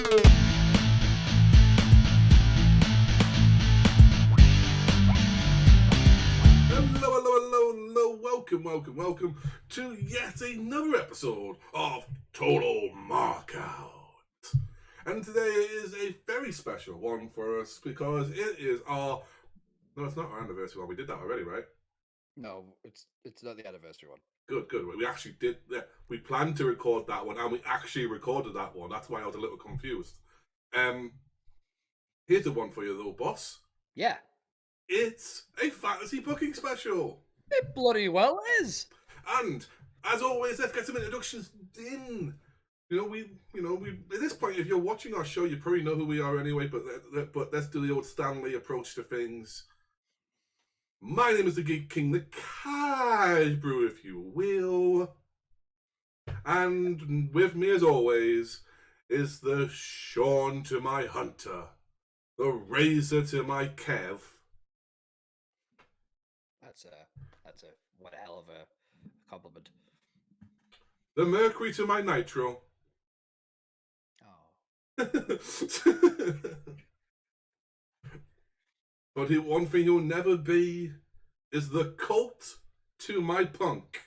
Hello, welcome to yet another episode of Total Markout. And today is a very special one for us because it is our... No, it's not our anniversary one. We did that already, right? No, it's not the anniversary one. Good. We actually did... We planned to record that one and we actually recorded that one. That's why I was a little confused. Here's the one for you though, boss. Yeah. It's a fantasy booking special. It bloody well is. And as always, let's get some introductions in. We at this point, if you're watching our show, you probably know who we are anyway. But let's do the old Stanley approach to things. My name is the Geek King, the Cash Brew, if you will, and with me, as always, is the Sean to my Hunter, the Razor to my Kev. That's a what a hell of a compliment. The Mercury to my Nitro. Oh. But one thing he'll never be is the Cult to my Punk.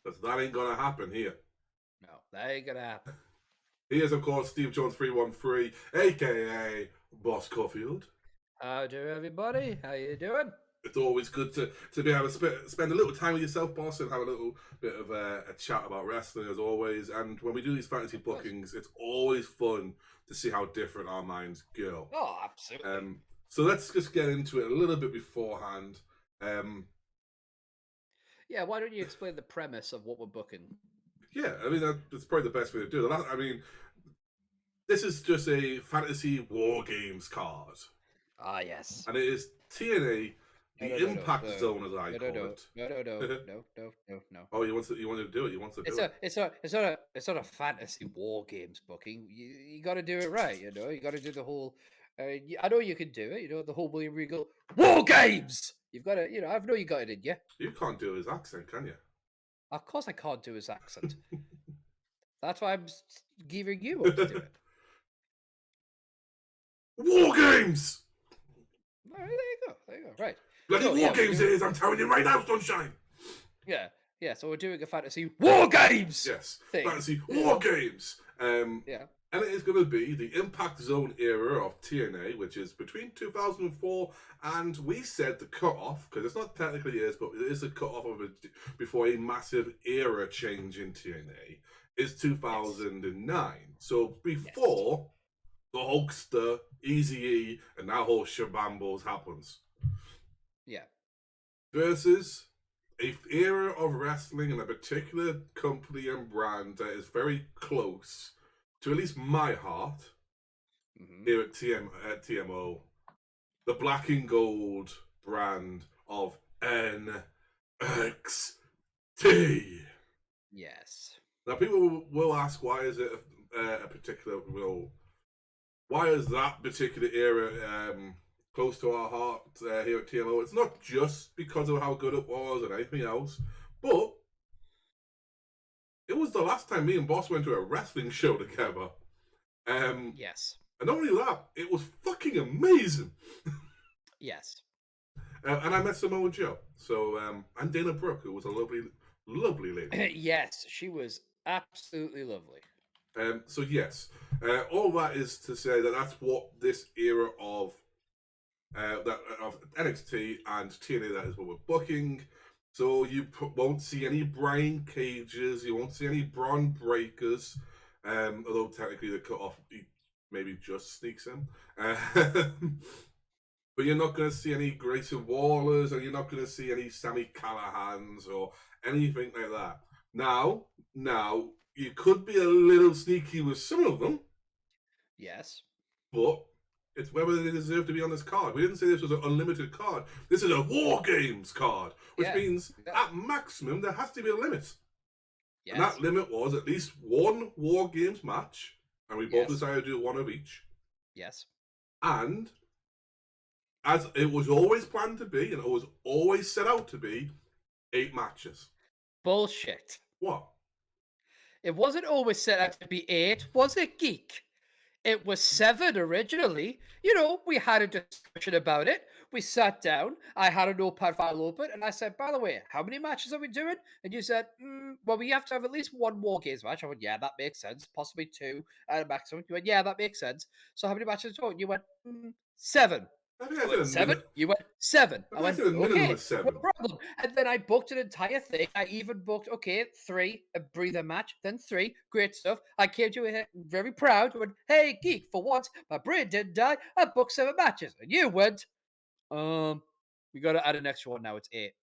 Because that ain't gonna happen here. No, that ain't gonna happen. He is, of course, Steve Jones 313, aka Boss Caulfield. How do everybody? How you doing? It's always good to be able to spend a little time with yourself, boss, and have a little bit of a chat about wrestling, as always. And when we do these fantasy bookings, it's always fun to see how different our minds go. Oh, absolutely. So let's just get into it a little bit beforehand. Yeah, why don't you explain the premise of what we're booking? Yeah, I mean, that's probably the best way to do it. I mean, this is just a fantasy war games card. Ah, yes. And it is TNA... The Impact Zone, as I call it. No. Oh, you want to do it? You want to do it? It's not a fantasy war games booking. You got to do it right. You got to do the whole. I know you can do it. The whole William Regal war games. You've got to. I know you got it in you. You can't do his accent, can you? Of course, I can't do his accent. That's why I'm giving you up to do it. War games. All right, there you go. Right. Bloody war games it is, I'm telling you right now, Sunshine. Yeah, so we're doing a fantasy war games. Yes, thing. Fantasy war games. Yeah. And it is going to be the Impact Zone era of TNA, which is between 2004 and we said the cut-off, because it's not technically is, but it is the cut-off of before a massive era change in TNA, is 2009. Yes. So before the Hulkster, Eazy-E, and that whole shabambles happens. Yeah. Versus a era of wrestling in a particular company and brand that is very close to at least my heart here at TMO. The black and gold brand of NXT. Yes. Now people will ask, why is it a particular, why is that particular era close to our heart here at TMO? It's not just because of how good it was and anything else, but it was the last time me and Boss went to a wrestling show together. Yes. And not only that, it was fucking amazing. Yes. And I met Samoa Joe. So, and Dana Brooke, who was a lovely, lovely lady. Yes, she was absolutely lovely. So yes, all that is to say that that's what this era of of NXT and TNA, that is what we're booking. So you won't see any Brian Cages, you won't see any Braun Breakers, although technically the cut off maybe just sneaks in. But you're not going to see any Grayson Wallers, and you're not going to see any Sami Callahans or anything like that. Now, you could be a little sneaky with some of them. Yes. But it's whether they deserve to be on this card. We didn't say this was an unlimited card. This is a War Games card, which means at maximum there has to be a limit. Yes. And that limit was at least one War Games match, and we both decided to do one of each. Yes. And as it was always planned to be, and it was always set out to be, 8 matches. Bullshit. What? It wasn't always set out to be 8, was it, Geek? It was 7 originally. You know, we had a discussion about it. We sat down. I had a notepad file open, and I said, "By the way, how many matches are we doing?" And you said, "Well, we have to have at least one War Games match." I went, "Yeah, that makes sense. Possibly 2 at a maximum." You went, "Yeah, that makes sense. So how many matches are we?" You went, 7. I think I I said went, a 7? minute. You went, 7. I I think I went, said a minimum okay, of no 7. problem. And then I booked an entire thing. I even booked, okay, 3, a breather match, then 3. Great stuff. I came to it very proud. Went, "Hey, geek, for once, my brain didn't die. I booked 7 matches." And you went, we got to add an extra one now. It's 8.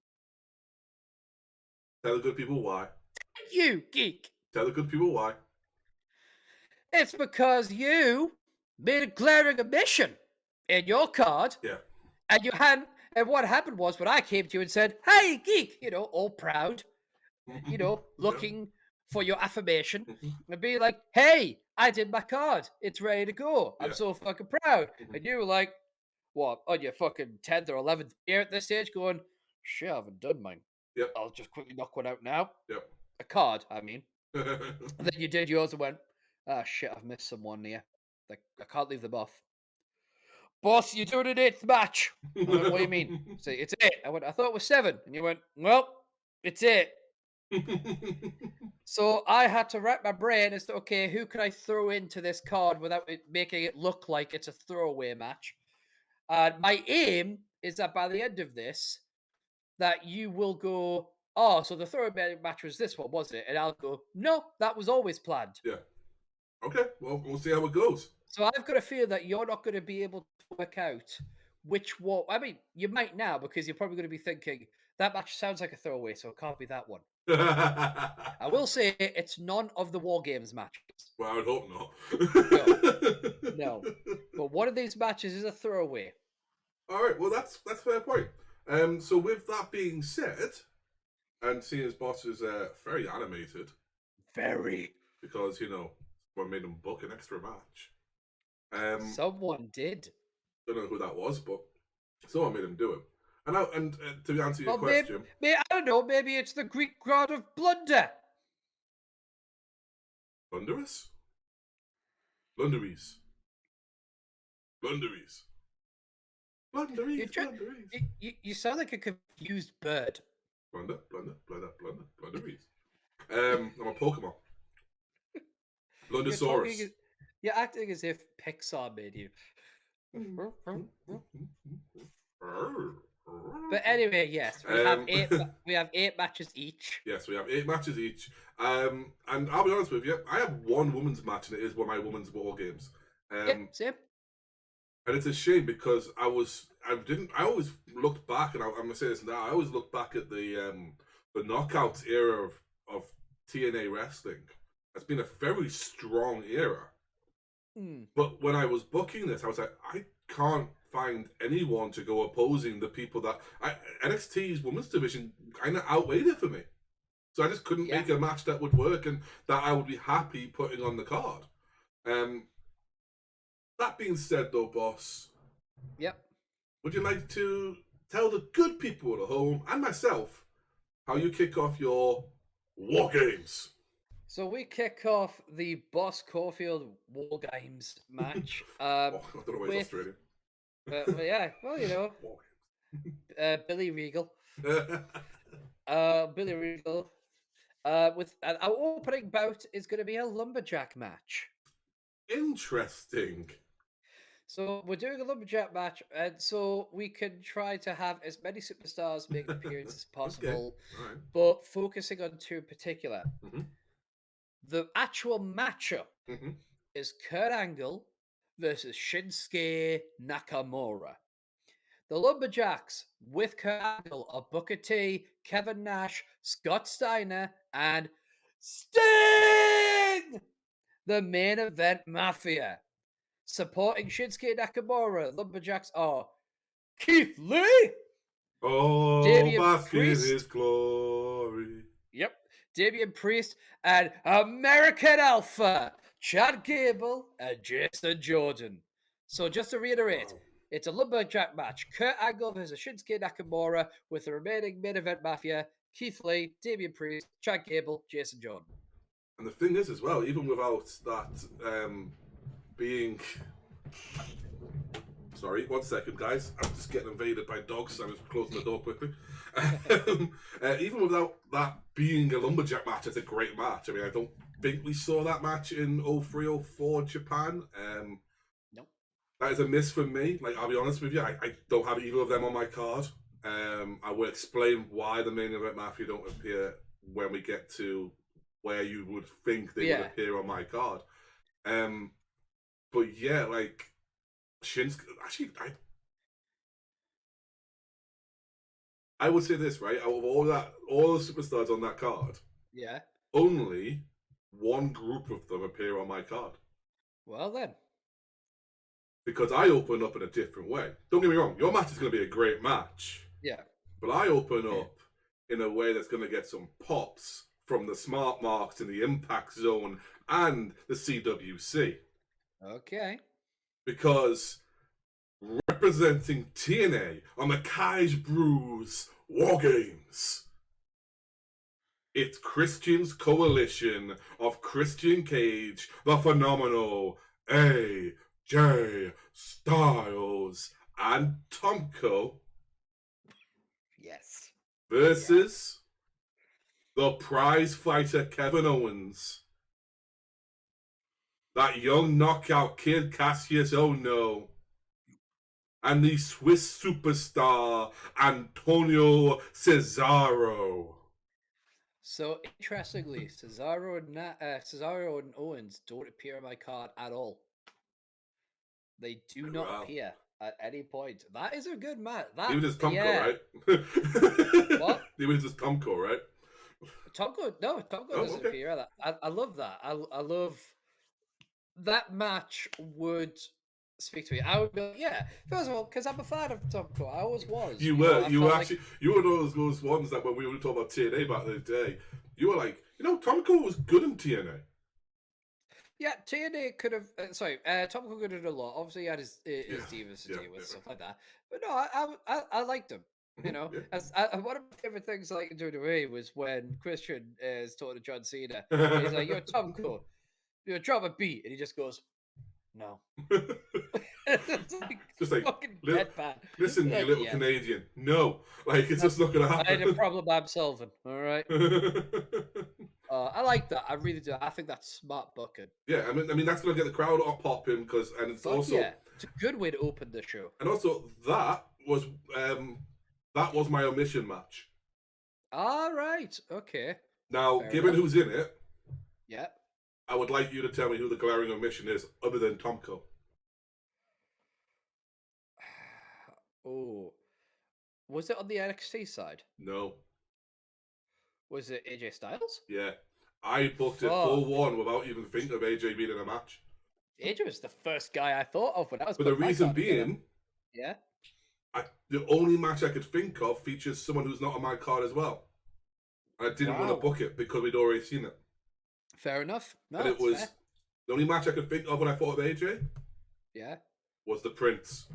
Tell the good people why. You, geek. Tell the good people why. It's because you made a glaring omission in your card, Yeah. and you hadn't. And what happened was when I came to you and said, "Hey, geek," all proud, Yeah. looking for your affirmation Mhm. and be like, "Hey, I did my card. It's ready to go. I'm Yeah. so fucking proud." Mhm. And you were like, what, on your fucking 10th or 11th beer at this stage, going, "Shit, I haven't done mine. Yep. I'll just quickly knock one out now." Yep. A card, I mean. And then you did yours and went, "Ah, shit, I've missed someone here. Like, I can't leave them off." "Boss, you're doing an 8th match." I went, "What do you mean?" "Say, it's 8. I went, "I thought it was 7." And you went, "Well, it's 8." So I had to wrap my brain as to, okay, who can I throw into this card without it making it look like it's a throwaway match? And my aim is that by the end of this, that you will go, "Oh, so the throwaway match was this one, was it?" And I'll go, "No, that was always planned." Yeah. Okay. Well, we'll see how it goes. So I've got a fear that you're not going to be able to work out which one. I mean, you might now because you're probably going to be thinking that match sounds like a throwaway, so it can't be that one. I will say it's none of the War Games matches. Well, I would hope not. No, no. But one of these matches is a throwaway. All right. Well, that's a fair point. So with that being said, and seeing as boss is very animated Very. because someone made him book an extra match. Someone did. Don't know who that was, but someone made him do it. And to answer your Well, maybe, question, I don't know. Maybe it's the Greek god of blunder. Blunderous, Blunderies, Blunderies, You, Blunderies, tr- Blunderies, you sound like a confused bird. Blunder, Blunder, Blunder, Blunder, Blunderies. I'm a Pokemon. You're Blundersaurus. talking. You're acting as if Pixar made you. But anyway, yes, we have Um, 8. We have 8 matches each. Yes, we have 8 matches each. And I'll be honest with you, I have one women's match, and it is one of my women's war games. Yep, same. And it's a shame because I always looked back, and I'm gonna say this now. I always look back at the knockouts era of TNA wrestling. It's been a very strong era. Hmm. But when I was booking this, I was like, I can't find anyone to go opposing the people that NXT's women's division kind of outweighed it for me. So I just couldn't Yeah. make a match that would work and that I would be happy putting on the card. That being said, though, boss, Yep. would you like to tell the good people at home and myself how you kick off your war games? So we kick off the Boss Caulfield War Games match. I don't know why he's with, Australian. yeah, well, War Billy Regal. games. Billy Regal. With our opening bout is going to be a lumberjack match. Interesting. So we're doing a lumberjack match, and so we can try to have as many superstars make an appearance as possible, All right. but focusing on 2 in particular. Mm-hmm. The actual matchup Mm-hmm. is Kurt Angle versus Shinsuke Nakamura. The Lumberjacks with Kurt Angle are Booker T, Kevin Nash, Scott Steiner, and Sting! The main event mafia. Supporting Shinsuke Nakamura, Lumberjacks are Keith Lee, Oh, Damian bask in Priest. his glory. Yep, Damian Priest, and American Alpha, Chad Gable and Jason Jordan. So just to reiterate, Wow. it's a lumberjack match. Kurt Angle versus Shinsuke Nakamura with the remaining main event mafia, Keith Lee, Damian Priest, Chad Gable, Jason Jordan. And the thing is, as well, even without that being. Sorry, 1 second, guys. I'm just getting invaded by dogs. So I'm just closing the door quickly. Even without that being a lumberjack match, it's a great match. I mean, I don't think we saw that match in 03-04 Japan. Nope. That is a miss for me. Like, I'll be honest with you, I don't have either of them on my card. I will explain why the main event Mafia don't appear when we get to where you would think they would appear on my card. But yeah, like Shinsuke. Actually, I would say this, right? Out of all the superstars on that card, Yeah. only one group of them appear on my card. Well then. Because I open up in a different way. Don't get me wrong, your match is going to be a great match. Yeah. But I open up in a way that's going to get some pops from the smart marks in the Impact Zone and the CWC. Okay. Because representing TNA on the Kai's Brews War Games, it's Christian's coalition of Christian Cage, the phenomenal AJ Styles, and Tomko. Yes. Versus the prize fighter Kevin Owens. That young knockout kid Cassius Ohno. And the Swiss superstar Antonio Cesaro. So interestingly, Cesaro and Owens don't appear on my card at all. They do not appear at any point. That is a good match. He was just Tomko, right? What? He was just Tomko, right? Tomko doesn't appear. I love that. I love that match. Would speak to me. I would be like, yeah. First of all, because I'm a fan of Tomko. I always was. You were those ones that when we were talking about TNA back in the day, you were like, Tomko was good in TNA. Yeah, TNA could have. Tomko could have done a lot. Obviously, he had his divas to deal with stuff like that. But no, I liked him. One of my favorite things I like in WWE was when Christian is talking to John Cena. He's like, "You're Tomko, you're drop a beat," and he just goes, "No." It's just like fucking deadpan. Listen, you little Canadian. No, like it's just not gonna happen. I had a problem I'm solving. All right. I like that. I really do. I think that's smart booking. Yeah, I mean that's gonna get the crowd up popping and it's also it's a good way to open the show. And also that was my omission match. All right. Okay. Now, given who's in it, yeah, I would like you to tell me who the glaring omission is, other than Tomko. Oh, was it on the NXT side? No. Was it AJ Styles? Yeah, I booked it 4-1 without even thinking of AJ being in a match. AJ was the first guy I thought of when I was. But the reason being, yeah, the only match I could think of features someone who's not on my card as well. And I didn't want to book it because we'd already seen it. Fair enough. No, and it was fair. The only match I could think of when I thought of AJ. Yeah. Was the Prince.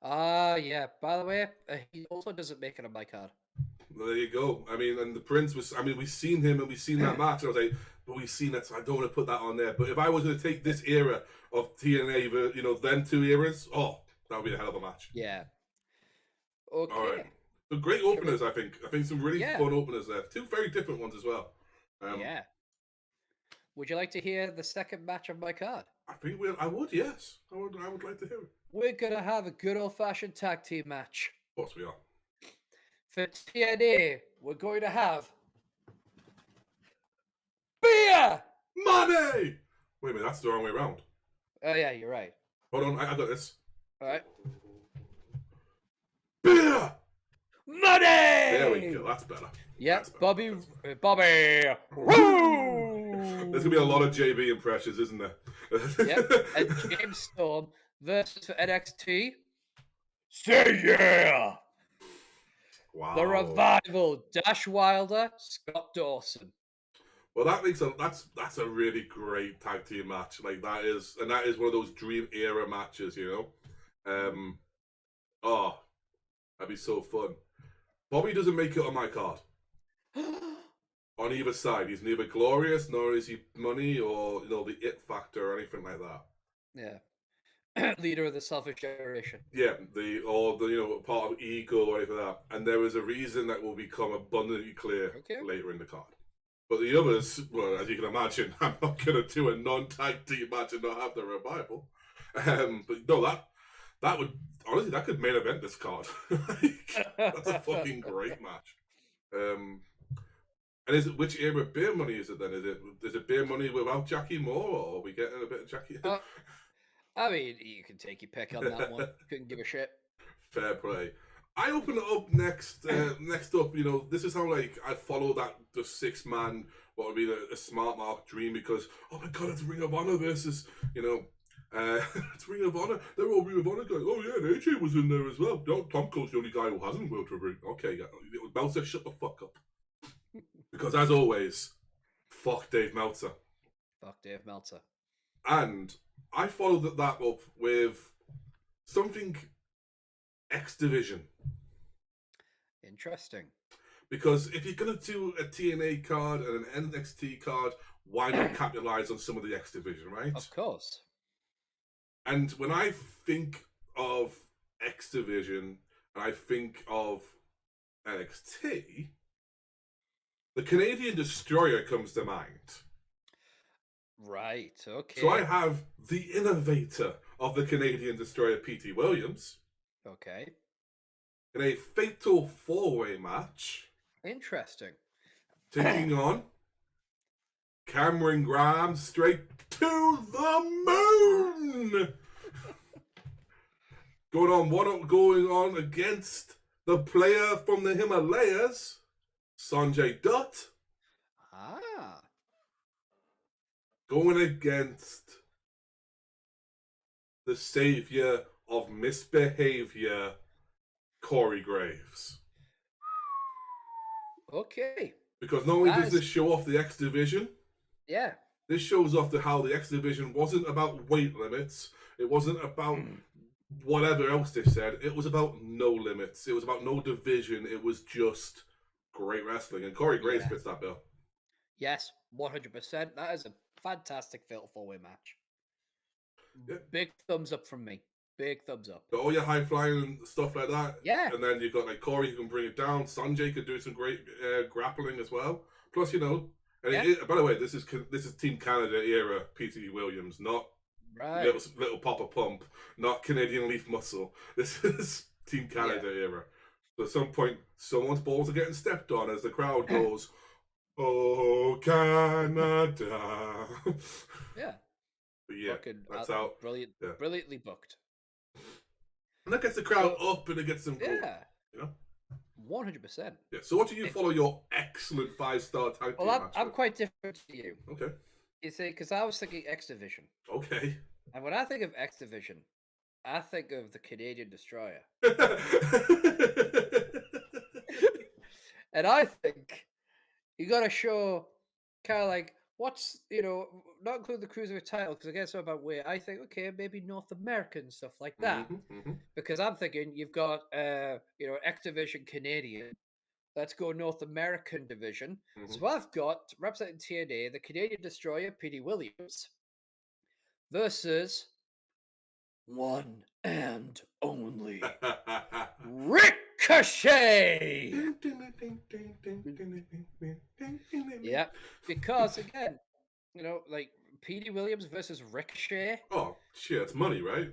Yeah. By the way, he also doesn't make it on my card. There you go. I mean, and the Prince was. I mean, we've seen him and we've seen that match. And I was like, but we've seen it, so I don't want to put that on there. But if I was going to take this era of TNA, them two eras, that would be a hell of a match. Yeah. Okay. All right. So great openers, I think. I think some really fun openers there. Two very different ones as well. Yeah. Would you like to hear the second match of my card? I think I would, yes. I would like to hear it. We're gonna have a good old-fashioned tag team match. Of course we are. For TNA, we're going to have beer! Money! Wait a minute, that's the wrong way around. Oh yeah, you're right. Hold on, I got this. All right. Beer! Money! There we go, that's better. Yep, Bobby. Woo! There's gonna be a lot of JB impressions, isn't there? Yep, and James Storm versus for NXT. Say yeah! Wow. The Revival, Dash Wilder, Scott Dawson. Well, that's a really great tag team match. Like that is one of those dream era matches, that'd be so fun. Bobby doesn't make it on my card. On either side, he's neither glorious nor is he money or the it factor or anything like that. Yeah. Leader of the selfish generation. Yeah, part of ego or anything like that. And there is a reason that will become abundantly clear Okay. later in the card. But the others, well, as you can imagine, I'm not going to do a non-tag team match and not have the revival. But no, that would honestly that could main event this card. That's a fucking great match. And is it which era of Beer Money is it then? Is it Beer Money without Jackie Moore, or are we getting a bit of Jackie? I mean, you can take your pick on that one. Couldn't give a shit. Fair play. I open it up next. Next up, this is how I follow the 6-man. What would be a smart mark dream, because oh my god, it's Ring of Honor versus it's Ring of Honor. They're all Ring of Honor guys. Oh yeah, and AJ was in there as well. No, Tom Cole's the only guy who hasn't worked for Ring. Okay, yeah, Meltzer, shut the fuck up. Because as always, fuck Dave Meltzer. Fuck Dave Meltzer. And I followed that up with something X Division. Interesting. Because if you're going to do a TNA card and an NXT card, why not capitalize on some of the X Division, right? Of course. And when I think of X Division and I think of NXT, the Canadian Destroyer comes to mind. Right, okay. So I have the innovator of the Canadian Destroyer, P.T. Williams. Okay. In a fatal 4-way match. Interesting. Taking on Cameron Grimes straight to the moon. Going on against the player from the Himalayas, Sanjay Dutt. Ah. Going against the savior of misbehavior, Corey Graves. Okay. Because not only does this show off the X Division, yeah, this shows off how the X Division wasn't about weight limits. It wasn't about whatever else they said. It was about no limits. It was about no division. It was just great wrestling. And Corey Graves fits that bill. Yes, 100%. That is a fantastic fatal 4-way match. Yeah. Big thumbs up from me. Big thumbs up. Got all your high flying stuff like that. Yeah. And then you've got Corey who can bring it down. Sanjay could do some great grappling as well. Plus, and by the way, this is Team Canada era P.T. Williams, not little Papa Pump, not Canadian Leaf Muscle. This is Team Canada era. So at some point, someone's balls are getting stepped on as the crowd goes, "Oh, Canada." Yeah. But yeah, that's out. Brilliant, brilliantly booked. And that gets the crowd up and it gets them going. Yeah. 100%. Yeah. So what do you follow your excellent 5-star tag team match? I'm quite different to you. Okay. You see, because I was thinking X Division. Okay. And when I think of X Division, I think of the Canadian Destroyer. And I think you got to show kind of what's, not include the cruiserweight title, because I guess it's about weight. I think, okay, maybe North American stuff like that. Because I'm thinking you've got, X Division Canadian. Let's go North American division. So I've got, representing TNA, the Canadian Destroyer, P.T. Williams, versus one and only Ricochet! Yeah, because again, P.D. Williams versus Ricochet. Oh shit, it's money, right?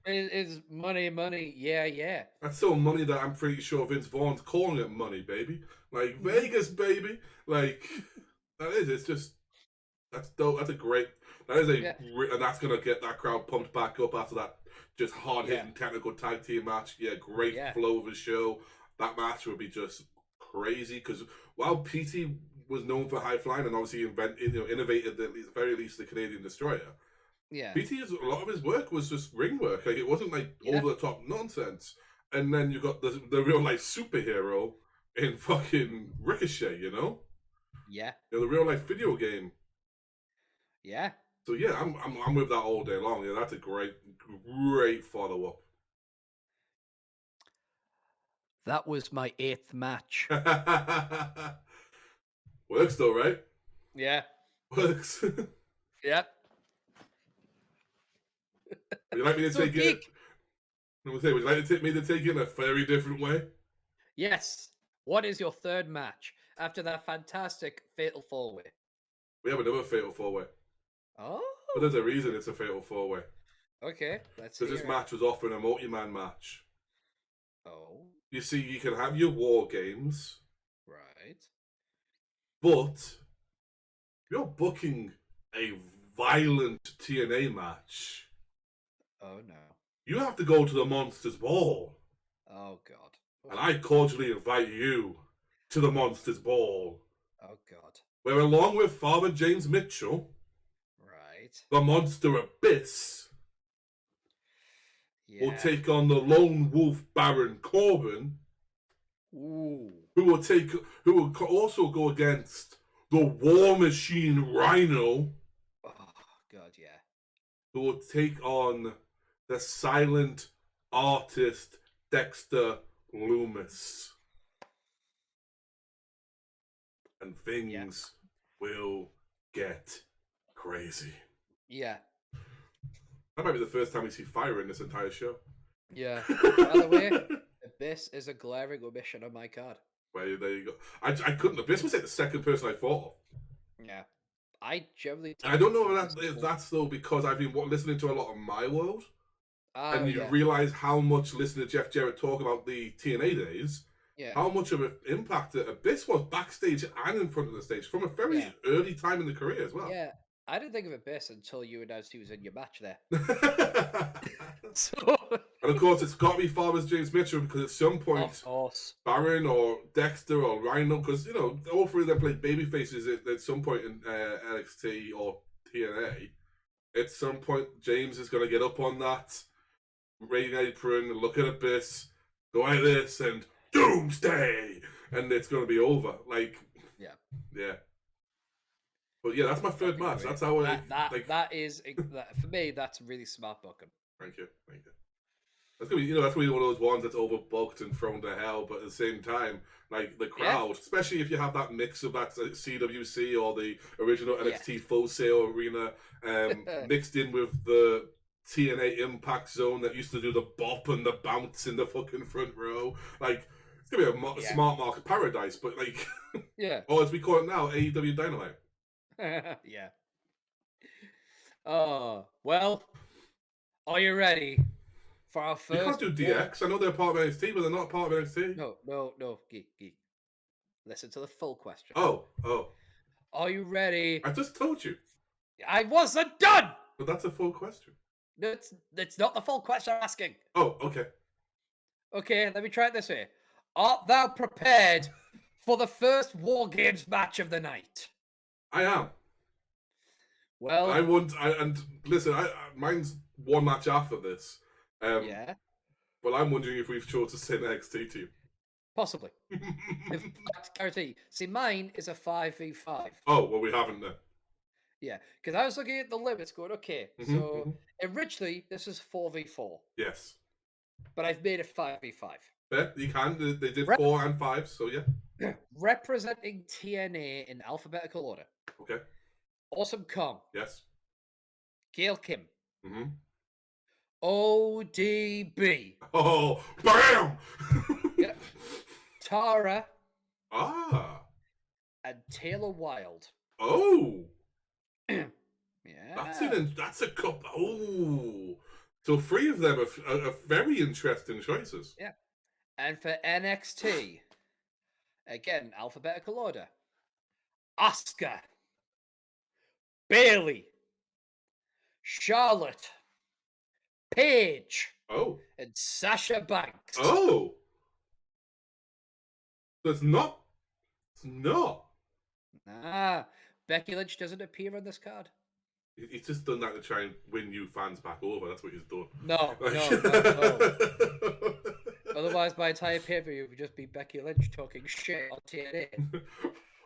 It is money. Yeah. That's so money that I'm pretty sure Vince Vaughn's calling it money, baby. Vegas, baby. That is. It's just that's dope. That's a great. That is and that's gonna get that crowd pumped back up after that just hard hitting technical tag team match. Yeah, great flow of a show. That match would be just crazy because while PT was known for high flying and obviously innovated at the very least the Canadian Destroyer. Yeah, a lot of his work was just ring work. It wasn't over the top nonsense. And then you got the real life superhero in fucking Ricochet. Yeah. The real life video game. Yeah. So yeah, I'm with that all day long. Yeah, that's a great follow up. That was my 8th match. Works though, right? Yeah. Works. Yeah. Would you like me to So take it? geek. Would you like me to take it in a very different way? Yes. What is your third match after that fantastic Fatal 4-Way? We have another Fatal 4-Way. But there's Oh, a reason it's a Fatal 4-Way. okay. Let's Because hear this it. match was often a multi-man match. Oh, You see, you can have your war games, right. but you're booking a violent TNA match. Oh no. You have to go to the Monsters Ball. Oh god. And I cordially invite you to the Monsters Ball, Oh god. where along with Father James Mitchell, Right. the Monster Abyss will Yeah. take on the Lone Wolf Baron Corbin, Ooh. who will also go against the War Machine Rhino, Oh god, yeah. who will take on the silent artist Dexter Loomis. And things will get crazy. Yeah. That might be the first time we see fire in this entire show. Yeah. By the way, Abyss is a glaring omission on my card. Well, there you go. I couldn't. Abyss was like the second person I thought of. Yeah. I generally. I don't know if that's though because I've been listening to a lot of My World, and you realize how much listening to Jeff Jarrett talk about the TNA days, how much of an impact that Abyss was backstage and in front of the stage from a very early time in the career as well. Yeah, I didn't think of Abyss until you announced he was in your match there. And of course, it's got to be Father James Mitchell because at some point, Baron or Dexter or Rhino, because you know all three of them played baby faces at some point in NXT or TNA. At some point, James is going to get up on that ring apron, look at Abyss, go like this, and Doomsday, and it's going to be over. Like, yeah. But yeah, that's my third match. That's how that is for me. That's really smart booking. Thank you. That's gonna be, that's gonna be one of those ones that's overbooked and thrown to hell. But at the same time, like the crowd, especially if you have that mix of that CWC or the original NXT Full Sail Arena mixed in with the TNA Impact Zone that used to do the bop and the bounce in the fucking front row, like. It's gonna be a smart market paradise, but like, or as we call it now, AEW Dynamite. Yeah. Oh well, are you ready for our first? You can't do DX. I know they're part of NXT, but they're not part of NXT. No. Geek. Listen to the full question. Oh. Are you ready? I just told you. I wasn't done. But that's a full question. That's not the full question I'm asking. Oh, okay. Okay, let me try it this way. Art thou prepared for the first War Games match of the night? I am. Well, and listen, mine's one match after this. But I'm wondering if we've chosen the same NXT team. Possibly. In fact, guarantee. See, mine is a 5v5. Oh, well, we haven't then. Yeah, because I was looking at the limits going, okay, so originally this is 4v4. Yes. But I've made it 5v5. Yeah, you can. They did 4 and 5, so yeah. Representing TNA in alphabetical order. Okay. Awesome Kong. Yes. Gail Kim. ODB. Oh, bam! Yeah. Tara. And Taylor Wilde. Oh. Yeah. That's a couple. Oh. So 3 of them are very interesting choices. Yeah. And for NXT, again, alphabetical order. Asuka. Bailey. Charlotte. Paige. Oh. And Sasha Banks. Oh. So it's not. Becky Lynch doesn't appear on this card. He's just done that to try and win you fans back over. That's what he's done. No. Otherwise, my entire pay-per-view would just be Becky Lynch talking shit on TNA.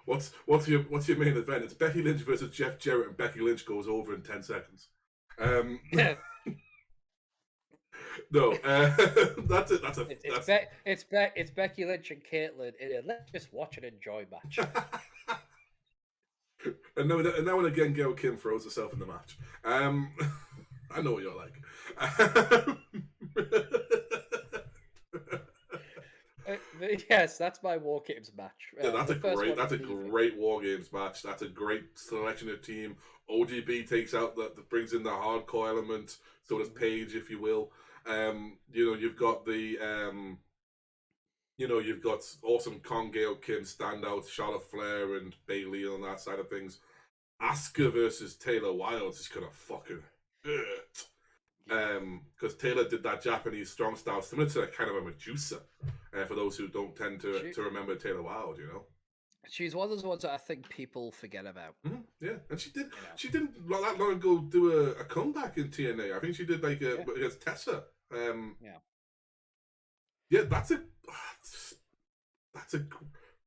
What's your main event? It's Becky Lynch versus Jeff Jarrett, and Becky Lynch goes over in 10 seconds. No, that's it. It's Becky Lynch and Caitlyn in a let's just watch and enjoy match. And now and again, Gail Kim throws herself in the match. I know what you're like. But yes, that's my War Games match. Yeah, that's The a first great one that's a I'm leaving. great War Games match. That's a great selection of team. OGB takes out that brings in the hardcore element. So does Page, if you will. You've got you've got awesome Gail Kim standouts, Charlotte Flair and Bailey on that side of things. Asuka versus Taylor Wilde is gonna fucking hurt. Because Taylor did that Japanese strong style similar to kind of a Medusa. For those who don't tend to remember Taylor Wilde, She's one of those ones that I think people forget about. Mm-hmm. Yeah, and she did. She didn't not that long ago do a comeback in TNA. I think she did against Tessa. Yeah, that's a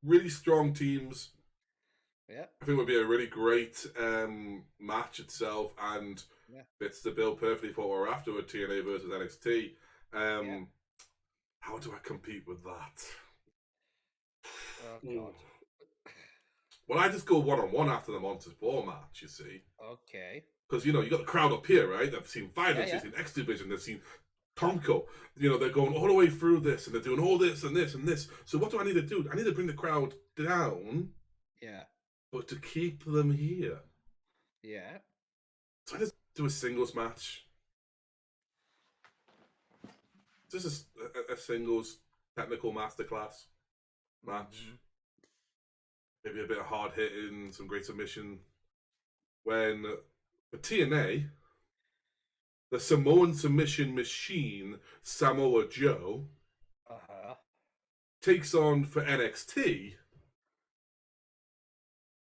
really strong teams. Yeah, I think it would be a really great match itself, and fits the bill perfectly for what we're after with TNA versus NXT. How do I compete with that? Oh God. Well, I just go one-on-one after the Monsters Ball match, you see. Okay. Because, you got the crowd up here, right? They've seen Violence, they've seen X Division, they've seen Tonko. They're going all the way through this, and they're doing all this and this and this. So what do I need to do? I need to bring the crowd down. Yeah. But to keep them here. Yeah. So I just do a singles match. This is a singles technical masterclass match. Mm-hmm. Maybe a bit of hard hitting, some great submission. When for TNA, the Samoan submission machine, Samoa Joe, takes on for NXT,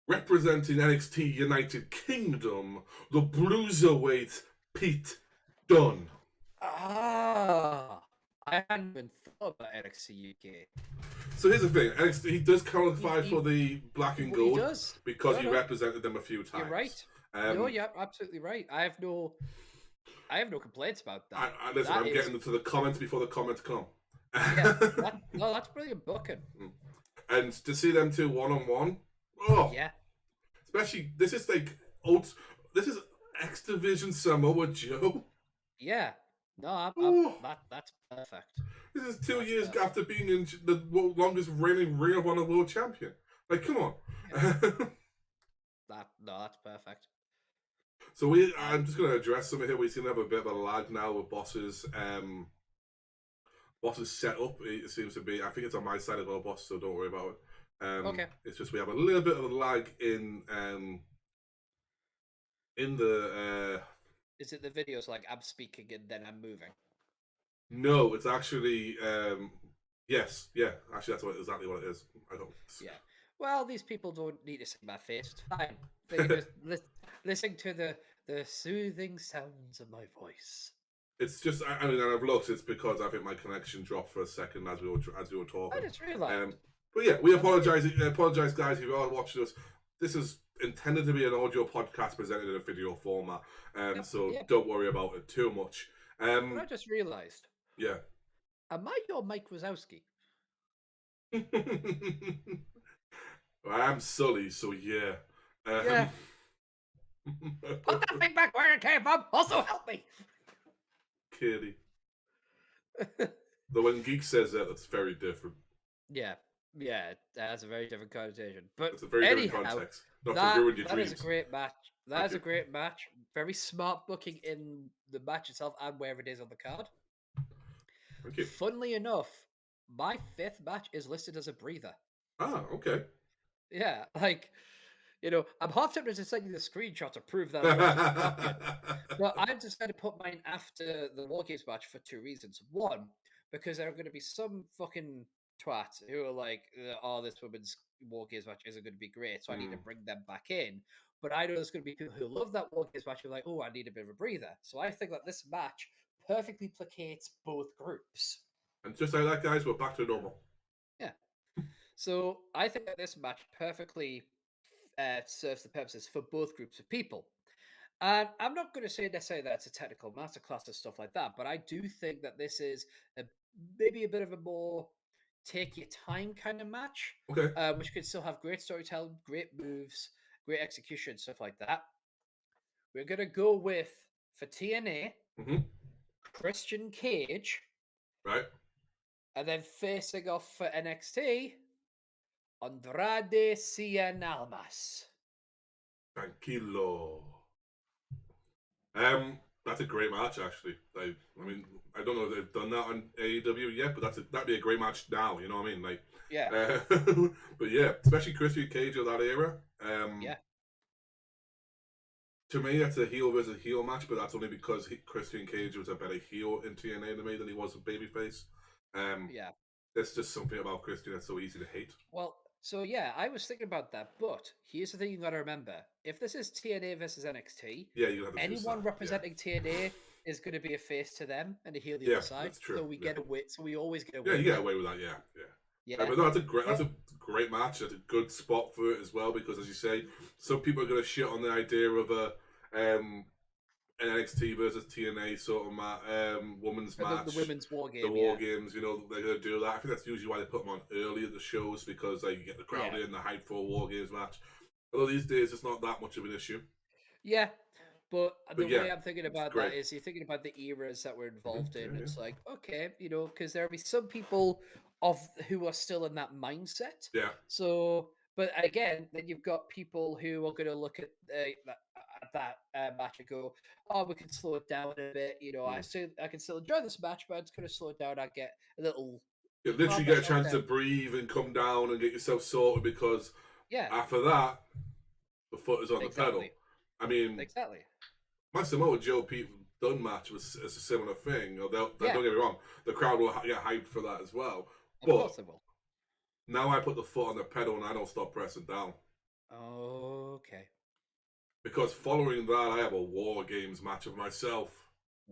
representing NXT United Kingdom, the Bruiserweight Pete Dunne. I hadn't even thought about NXT UK. So here's the thing: NXT, he does qualify for the black and gold because he represented them a few times. You're right. No, you're absolutely right. I have no complaints about that. Listen, I'm getting to the comments before the comments come. That's brilliant booking. And to see them two one-on-one, oh yeah. Especially this is X Division Samoa Joe. Yeah. No, that's perfect. This is 2 years after being in the longest reigning Ring of Honor World Champion. Like, come on. Yeah. That's perfect. So I'm just going to address something here. We seem to have a bit of a lag now with Boss's setup. It seems to be. I think it's on my side as well, Boss. So don't worry about it. Okay. It's just we have a little bit of a lag in the. Is it the videos like I'm speaking and then I'm moving? No, it's actually yes, yeah. Actually, that's exactly what it is. I don't. Yeah. Well, these people don't need to see my face. It's fine. They can just listen to the soothing sounds of my voice. It's just, I mean, and I've looked. It's because I think my connection dropped for a second as we were talking. I just realised. But yeah, we apologise, guys, if you are watching us. This is intended to be an audio podcast presented in a video format, so don't worry about it too much. But I just realised. Yeah. Am I your Mike Wazowski? I am Sully, so yeah. Yeah. Put that thing back where it came from. Also help me. Kitty. Though when Geek says that, that's very different. Yeah, it has a very different connotation. But it's a very different context. Not to ruin your dreams. That is a great match. That is a great match. Very smart booking in the match itself and where it is on the card. Thank you. Funnily enough, my 5th match is listed as a breather. Ah, okay. Yeah, like, I'm half tempted to send you the screenshot to prove that. But I decided to put mine after the War Games match for 2 reasons. One, because there are going to be some fucking twats who are like, oh, this women's War Games match isn't going to be great, so I need to bring them back in. But I know there's going to be people who love that War Games match who are like, oh, I need a bit of a breather. So I think that this match perfectly placates both groups. And just like that, guys, we're back to normal. Yeah. So I think that this match perfectly serves the purposes for both groups of people. And I'm not going to say necessarily that it's a technical masterclass and stuff like that, but I do think that this is maybe a bit of a more take your time kind of match. Okay. Which could still have great storytelling, great moves, great execution, stuff like that. We're going to go with for TNA, hmm Christian Cage, Right? and then facing off for NXT, Andrade Cien Almas. Tranquilo. That's a great match, actually. I mean, I don't know if they've done that on AEW yet, but that'd be a great match now. You know what I mean? Like, Yeah, but yeah, especially Christian Cage of that era. yeah, To me, that's a heel versus heel match, but that's only because Christian Cage was a better heel in TNA to me than he was a babyface. Um, yeah. there's just something about Christian that's so easy to hate. Well, so yeah, I was thinking about that, but here's the thing you got to remember: if this is TNA versus NXT, Yeah, you have the two anyone sides. Yeah, representing TNA is going to be a face to them and a heel the yeah, other side. that's true. So we Yeah, get away. So we always get yeah, away you with get it. away with that. Yeah, yeah. Yeah. But no, that's Well, a great match. That's a good spot for it as well because, as you say, some people are going to shit on the idea of a an NXT versus TNA sort of women's match. the women's war game. The war games, you know, they're going to do that. I think that's usually why they put them on early at the shows because they get the crowd in, the hype for a war games match. Although these days it's not that much of an issue. Yeah. But the yeah, way I'm thinking about great. that is you're thinking about the eras that we're involved in. yeah, It's like, okay, you know, because there'll be some people who are still in that mindset. Yeah. So, but again, then you've got people who are going to look at that match and go, "Oh, we can slow it down a bit." You know, I can still enjoy this match, but it's going to slow it down. I get a little. You literally calm get a myself chance to down. breathe and come down and get yourself sorted because Yeah, after that, the foot is on the pedal. exactly. I mean, Exactly. my Samoa Joe Pete Dunne match was a similar thing. Don't Yeah. get me wrong, the crowd will get hyped for that as well. Of course they will. Now I put the foot on the pedal and I don't stop pressing down. Okay. Because following that, I have a War Games match of myself.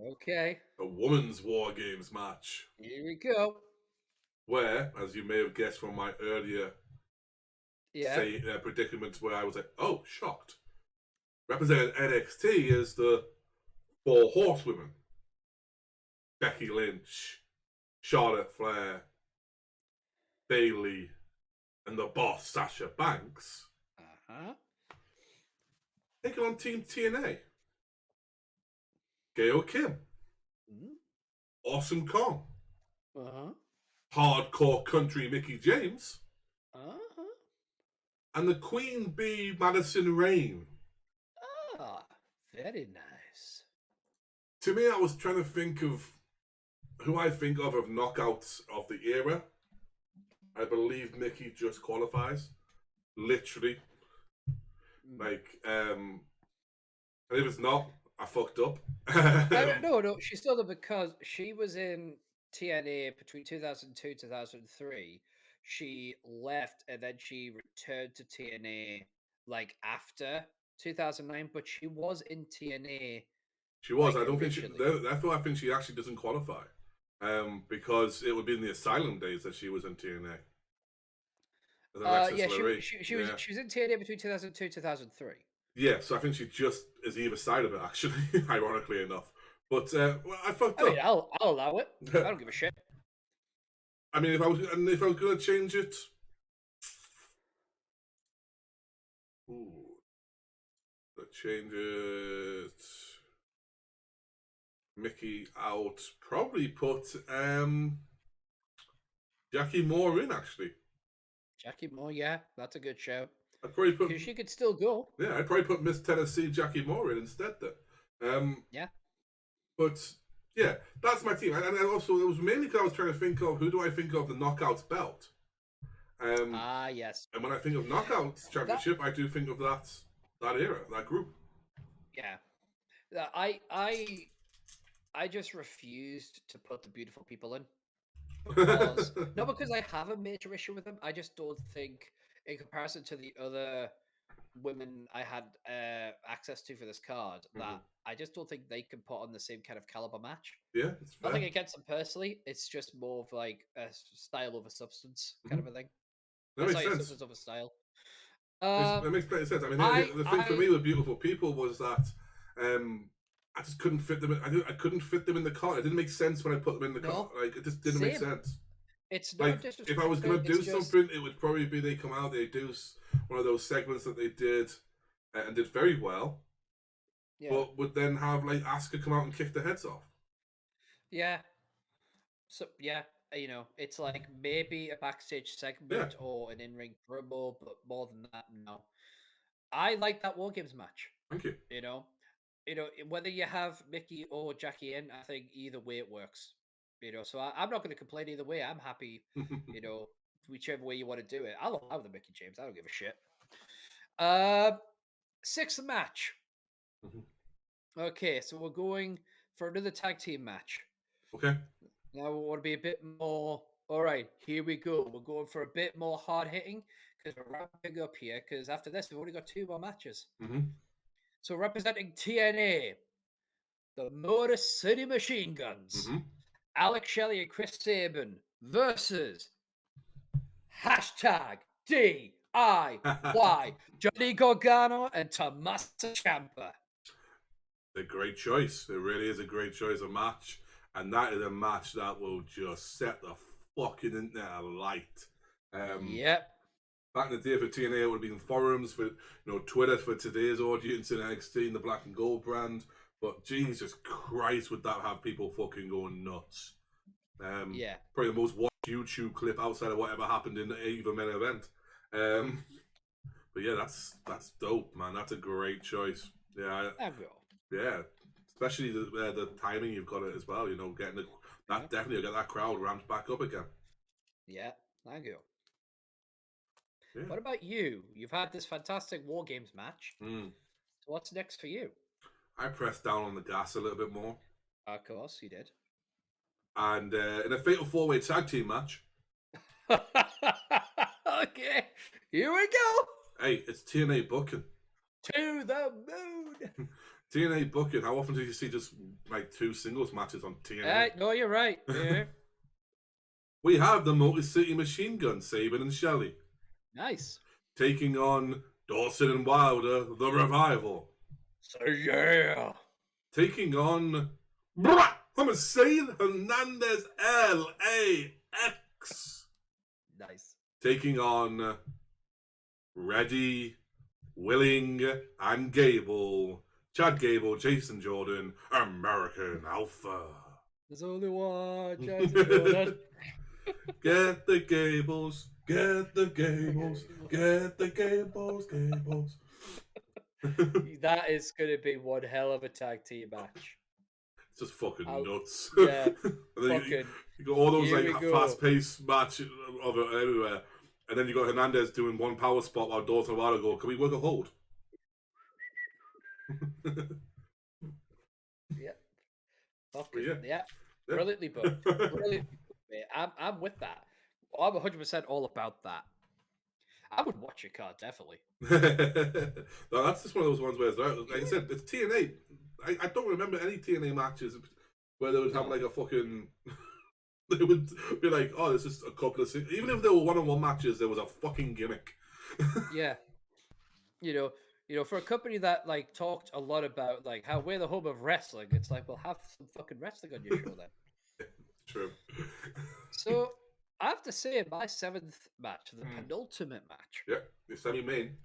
Okay. A women's War Games match. Here we go. Where, as you may have guessed from my earlier predicament, where I was like, oh, shocked. Representing NXT is the Four Horsewomen. Becky Lynch, Charlotte Flair, Bayley, and the boss, Sasha Banks. Taking on Team TNA. Gail Kim. Awesome Kong. Hardcore Country Mickey James. And the Queen Bee Madison Rain. Very nice. To me, I was trying to think of who I think of knockouts of the era. I believe Mickey just qualifies. Literally. And if it's not, I fucked up. No, she's still there because she was in TNA between 2002 2003. She left and then she returned to TNA like after 2009, but she was in TNA. She was. I don't think she. Therefore, I think she actually doesn't qualify, because it would be in the Asylum days that she was in TNA. She was in TNA between 2002 2003. Yeah, so I think she just is either side of it, actually, ironically enough. But I fucked up. I mean, I'll allow it. I don't give a shit. I mean, if I was going to change it, change it. Mickey out. Probably put Jackie Moore in, actually. Jackie Moore, yeah, that's a good show. I'd probably put, because she could still go. Yeah, I'd probably put Miss Tennessee Jackie Moore in instead. Yeah. But yeah, that's my team, and also it was mainly because I was trying to think of who do I think of the Knockouts belt. Yes. And when I think of Knockouts Championship, I do think of that era, that group. Yeah, I just refused to put the beautiful people in. Because, not because I have a major issue with them, I just don't think, in comparison to the other women I had access to for this card, that I just don't think they can put on the same kind of caliber match. Yeah, it's fair. Nothing against them personally. It's just more of like a style over substance kind of a thing. That makes sense. Substance over style. That makes plenty sense. I mean, the thing for me with Beautiful People was that I just couldn't fit them. I couldn't fit them in the card. It didn't make sense when I put them in the card. Like, it just didn't make sense. It's like, if I was going to do something, it would probably be they come out, they do one of those segments that they did and did very well. Yeah. but would then have like Asuka come out and kick their heads off. Yeah. So yeah, it's like maybe a backstage Yeah, segment or an in-ring promo, but more than that, no. I like that War Games match. thank you. You know, whether you have Mickey or Jackie in, I think either way it works. So I'm not going to complain either way. I'm happy. You know, whichever way you want to do it. I'll allow the Mickey James. I don't give a shit. Uh, Sixth match. Okay, so we're going for another tag team match. Okay. Now we want to be a bit more. All right, here we go. We're going for a bit more hard hitting because we're wrapping up here. Because after this, we've only got 2 more matches. So representing TNA, the Motor City Machine Guns, Alex Shelley and Chris Sabin versus hashtag DIY Johnny Gargano and Tommaso Ciampa. A great choice. It really is a great choice of match. And that is a match that will just set the fucking internet alight. Yep. Back in the day for TNA, it would have been forums for Twitter for today's audience in NXT and the Black and Gold brand. But Jesus Christ, would that have people fucking going nuts? Yeah. Probably the most watched YouTube clip outside of whatever happened in either main event. But yeah, that's dope, man. That's a great choice. Yeah, yeah. Especially the timing you've got it as well. Getting that definitely get that crowd ramped back up again. Yeah, thank you. Yeah. What about you? You've had this fantastic War Games match. So what's next for you? I pressed down on the gas a little bit more. Of course, you did. And in a fatal 4-way tag team match. Okay, here we go. Hey, it's TNA booking. To the moon. TNA booking. How often do you see just like 2 singles matches on TNA? No, you're right. Yeah. We have the Motor City Machine Guns, Sabin and Shelley. Nice. Taking on Dawson and Wilder, the Revival. So yeah. Taking on Homicide Hernandez LAX. Nice. Taking on Ready, Willing, and Gable. Chad Gable, Jason Jordan, American Alpha. There's only one Jason Jordan. Get the Gables, get the Gables, get the Gables, Gables. That is going to be one hell of a tag team match. It's just fucking nuts. Yeah. And then you got all those like fast-paced match of it everywhere, and then you got Hernandez doing one power spot while Dawson Wilder go, "Can we work a hold?" Yeah. Fucking yeah. Brilliantly booked. I'm with that. I'm 100% all about that. I would watch your card, definitely. No, that's just one of those ones where, like I said, it's TNA. I don't remember any TNA matches where they would have like a fucking. They would be like, "Oh, this is a couple of." Even if they were one-on-one matches, there was a fucking gimmick. Yeah. For a company that like talked a lot about like how we're the home of wrestling, it's like, well, have some fucking wrestling on your show then. True. So I have to say, my 7th match, the penultimate match, yeah, the semi-main,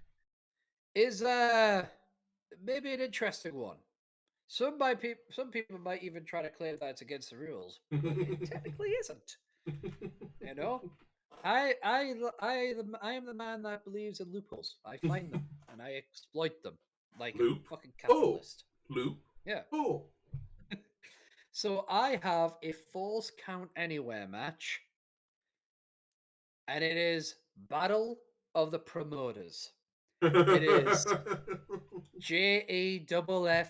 is maybe an interesting one. Some people might even try to claim that it's against the rules, but it technically isn't. I am the man that believes in loopholes. I find them and I exploit them like a fucking capitalist. Loop. Yeah. Oh. So I have a Falls Count Anywhere match, and it is Battle of the Promoters. It is JEFF,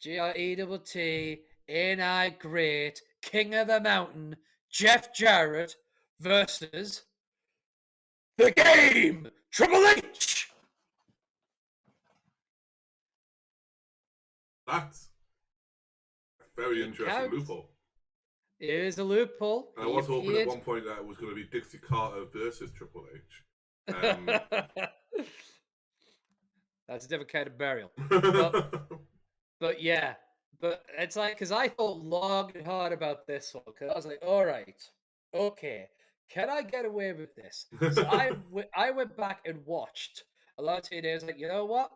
JRETT, NI Great, King of the Mountain, Jeff Jarrett versus The Game, Triple H. That's a very interesting loophole. It is a loophole. And I was hoping at one point that it was going to be Dixie Carter versus Triple H. That's a different kind of burial. But yeah, but it's like, because I thought long and hard about this one, because I was like, all right, okay, can I get away with this? So I went back and watched a lot of TNA. I was like, you know what?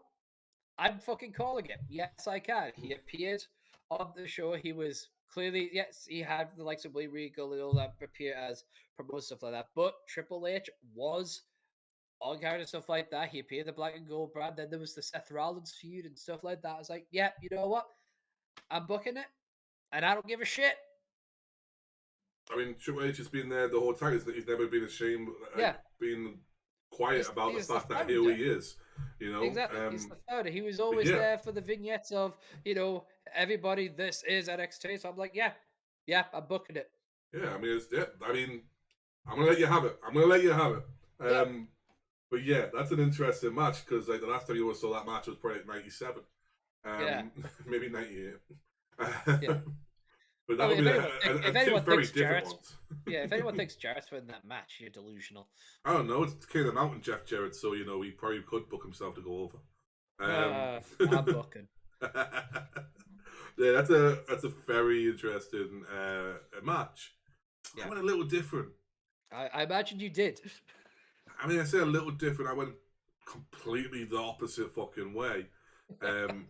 I'm fucking calling it. Yes, I can. He appeared on the show. He was clearly, yes, he had the likes of William Regal and all that appear as promote stuff like that. But Triple H was on card and stuff like that. He appeared the black and gold brand. Then there was the Seth Rollins feud and stuff like that. I was like, yeah, you know what? I'm booking it, and I don't give a shit. I mean, Triple H has been there the whole time. He's never been ashamed, Yeah, been quiet about the he's the fact that founder. here he is. You know, Exactly. He's the founder. He was always yeah, there for the vignettes of, everybody, this is NXT. So I'm like, yeah, I'm booking it. yeah. I mean, I mean, I'm gonna let you have it. I'm gonna let you have it. Yeah. But yeah, that's an interesting match because like the last time you saw that match was probably '97, Yeah. maybe '98. Yeah. But I that would mean, be if two anyone very thinks different Jarrett's, ones. yeah, if anyone thinks Jarrett's winning that match, you're delusional. I don't know. It's King of the Mountain, Jeff Jarrett, so you know he probably could book himself to go over. I'm booking. Yeah, that's a very interesting match. Yeah. I went a little different. I imagine you did. I mean, I say a little different. I went completely the opposite fucking way. And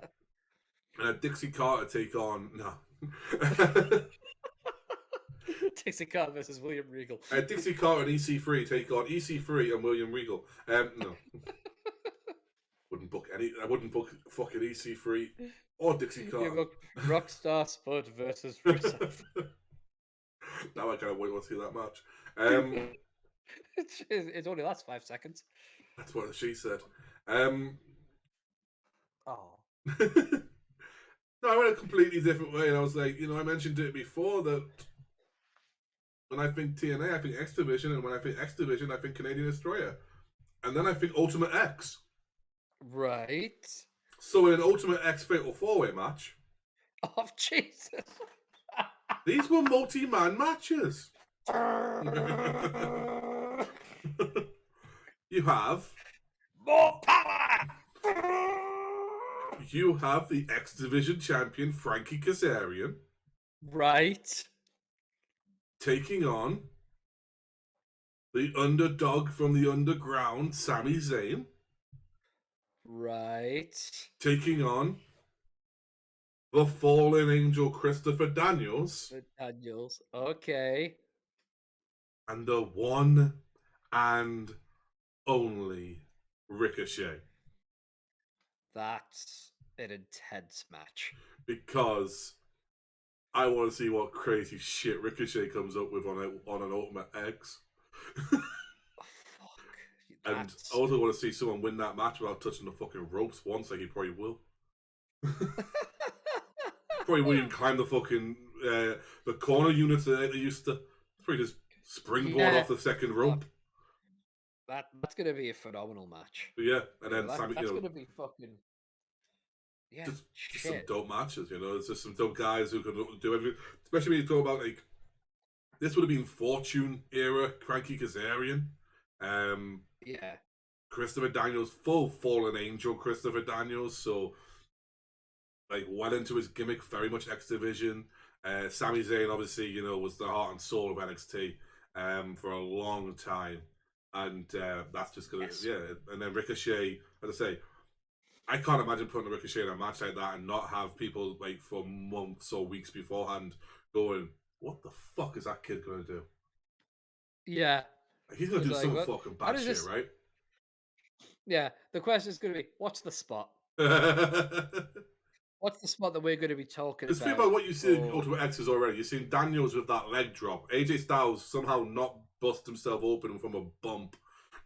a Dixie Carter take on Dixie Carter versus William Regal. Dixie Carter and EC3 take on EC3 and William Regal. No, wouldn't book any. I wouldn't book fucking EC3 or Dixie Carter. Rockstar Spud versus Rusev. Now I kind of want to see that match. It only lasts 5 seconds. That's what she said. Oh. No, I went a completely different way, and I was like, I mentioned it before that when I think TNA, I think X Division, and when I think X Division, I think Canadian Destroyer, and then I think Ultimate X. Right. So in an Ultimate X Fatal 4-Way match, Oh Jesus! these were multi-man matches. You have more power. You have the X Division champion Frankie Kazarian, right, taking on the underdog from the underground, Sami Zayn, right, taking on the fallen angel Christopher Daniels, okay, and the one and only Ricochet. That's an intense match. Because I want to see what crazy shit Ricochet comes up with on an Ultimate X. Oh, fuck. And I also want to see someone win that match without touching the fucking ropes once, like he probably will. Probably won't even climb the fucking the corner units that they used to. Probably just springboard off the second rope. That's gonna be a phenomenal match. But yeah, and then Sami, that's gonna be fucking. Yeah, just some dope matches. It's just some dope guys who can do everything. Especially when you talk about like this would have been Fortune era Frankie Kazarian. Yeah. Christopher Daniels, full fallen angel Christopher Daniels, so like well into his gimmick, very much X Division. Sami Zayn obviously, was the heart and soul of NXT for a long time. And that's just gonna and then Ricochet, as I say, I can't imagine putting a Ricochet in a match like that and not have people like for months or weeks beforehand going, what the fuck is that kid gonna do? Yeah. He's gonna do some fucking bad shit, right? Yeah. The question is gonna be, what's the spot? What's the spot that we're going to be talking about? Think about what you see in Ultimate X's already. You've seen Daniels with that leg drop. AJ Styles somehow not bust himself open from a bump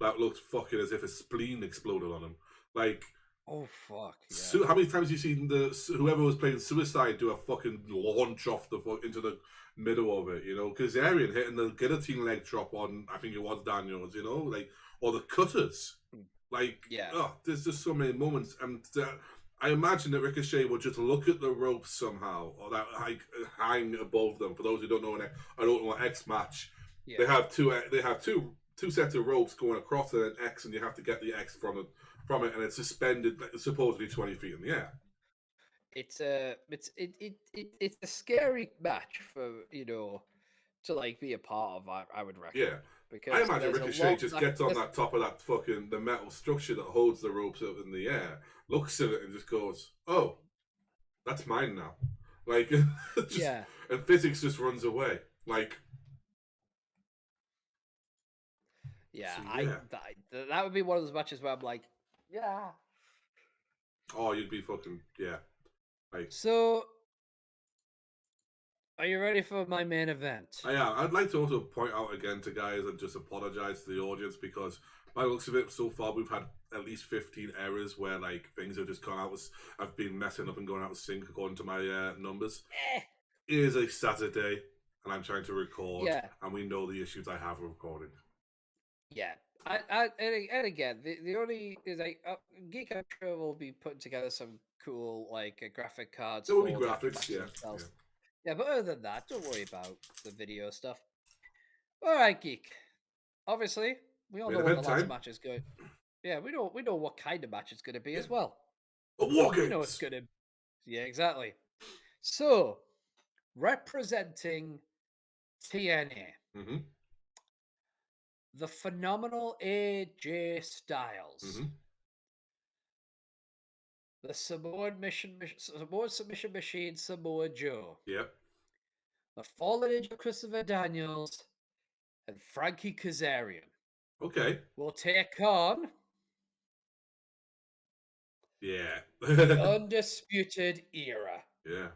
that looked fucking as if a spleen exploded on him. Like, oh fuck! Yeah. How many times have you seen whoever was playing Suicide do a fucking launch off into the middle of it? Kazarian hitting the guillotine leg drop on, I think it was Daniels. Or the cutters. Like, there's just so many moments, and I imagine that Ricochet will just look at the ropes somehow, or that hang above them. For those who don't know, an Ultimate X match, they have two sets of ropes going across an X, and you have to get the X from it, and it's suspended, supposedly 20 feet in the air. It's a scary match for to like be a part of. I would reckon. Yeah, because I imagine there's a Ricochet lot just that, gets on that top of that fucking the metal structure that holds the ropes up in the air, looks at it, and just goes, "Oh, that's mine now." Like, just yeah, and physics just runs away. Like, yeah. so I yeah. that would be one of those matches where I'm like, yeah. Oh, you'd be fucking yeah. Like, So, are you ready for my main event? yeah. I'd like to also point out again to guys and just apologize to the audience because by the looks of it, so far we've had at least 15 errors where like things have just gone out. I've been messing up and going out of sync according to my numbers. Eh, It is a Saturday, and I'm trying to record, yeah, and we know the issues I have with recording. yeah. And again, the only is like Geek Outro will be putting together some cool like graphic cards There will for be the actual graphics, matches yeah, themselves. yeah. Yeah, but other than that, don't worry about the video stuff. All right, Geek. Obviously, we all Main know what the event last time. match is going. Yeah, we know what kind of match it's going to be Yeah. as well. A War We know it's Games. going to. Yeah, exactly. So, representing TNA, Mm-hmm. the phenomenal AJ Styles, Mm-hmm. the Samoan submission machine Samoa Joe, Yep. the fallen angel Christopher Daniels, and Frankie Kazarian Okay. will take on Yeah. the Undisputed Era. Yeah.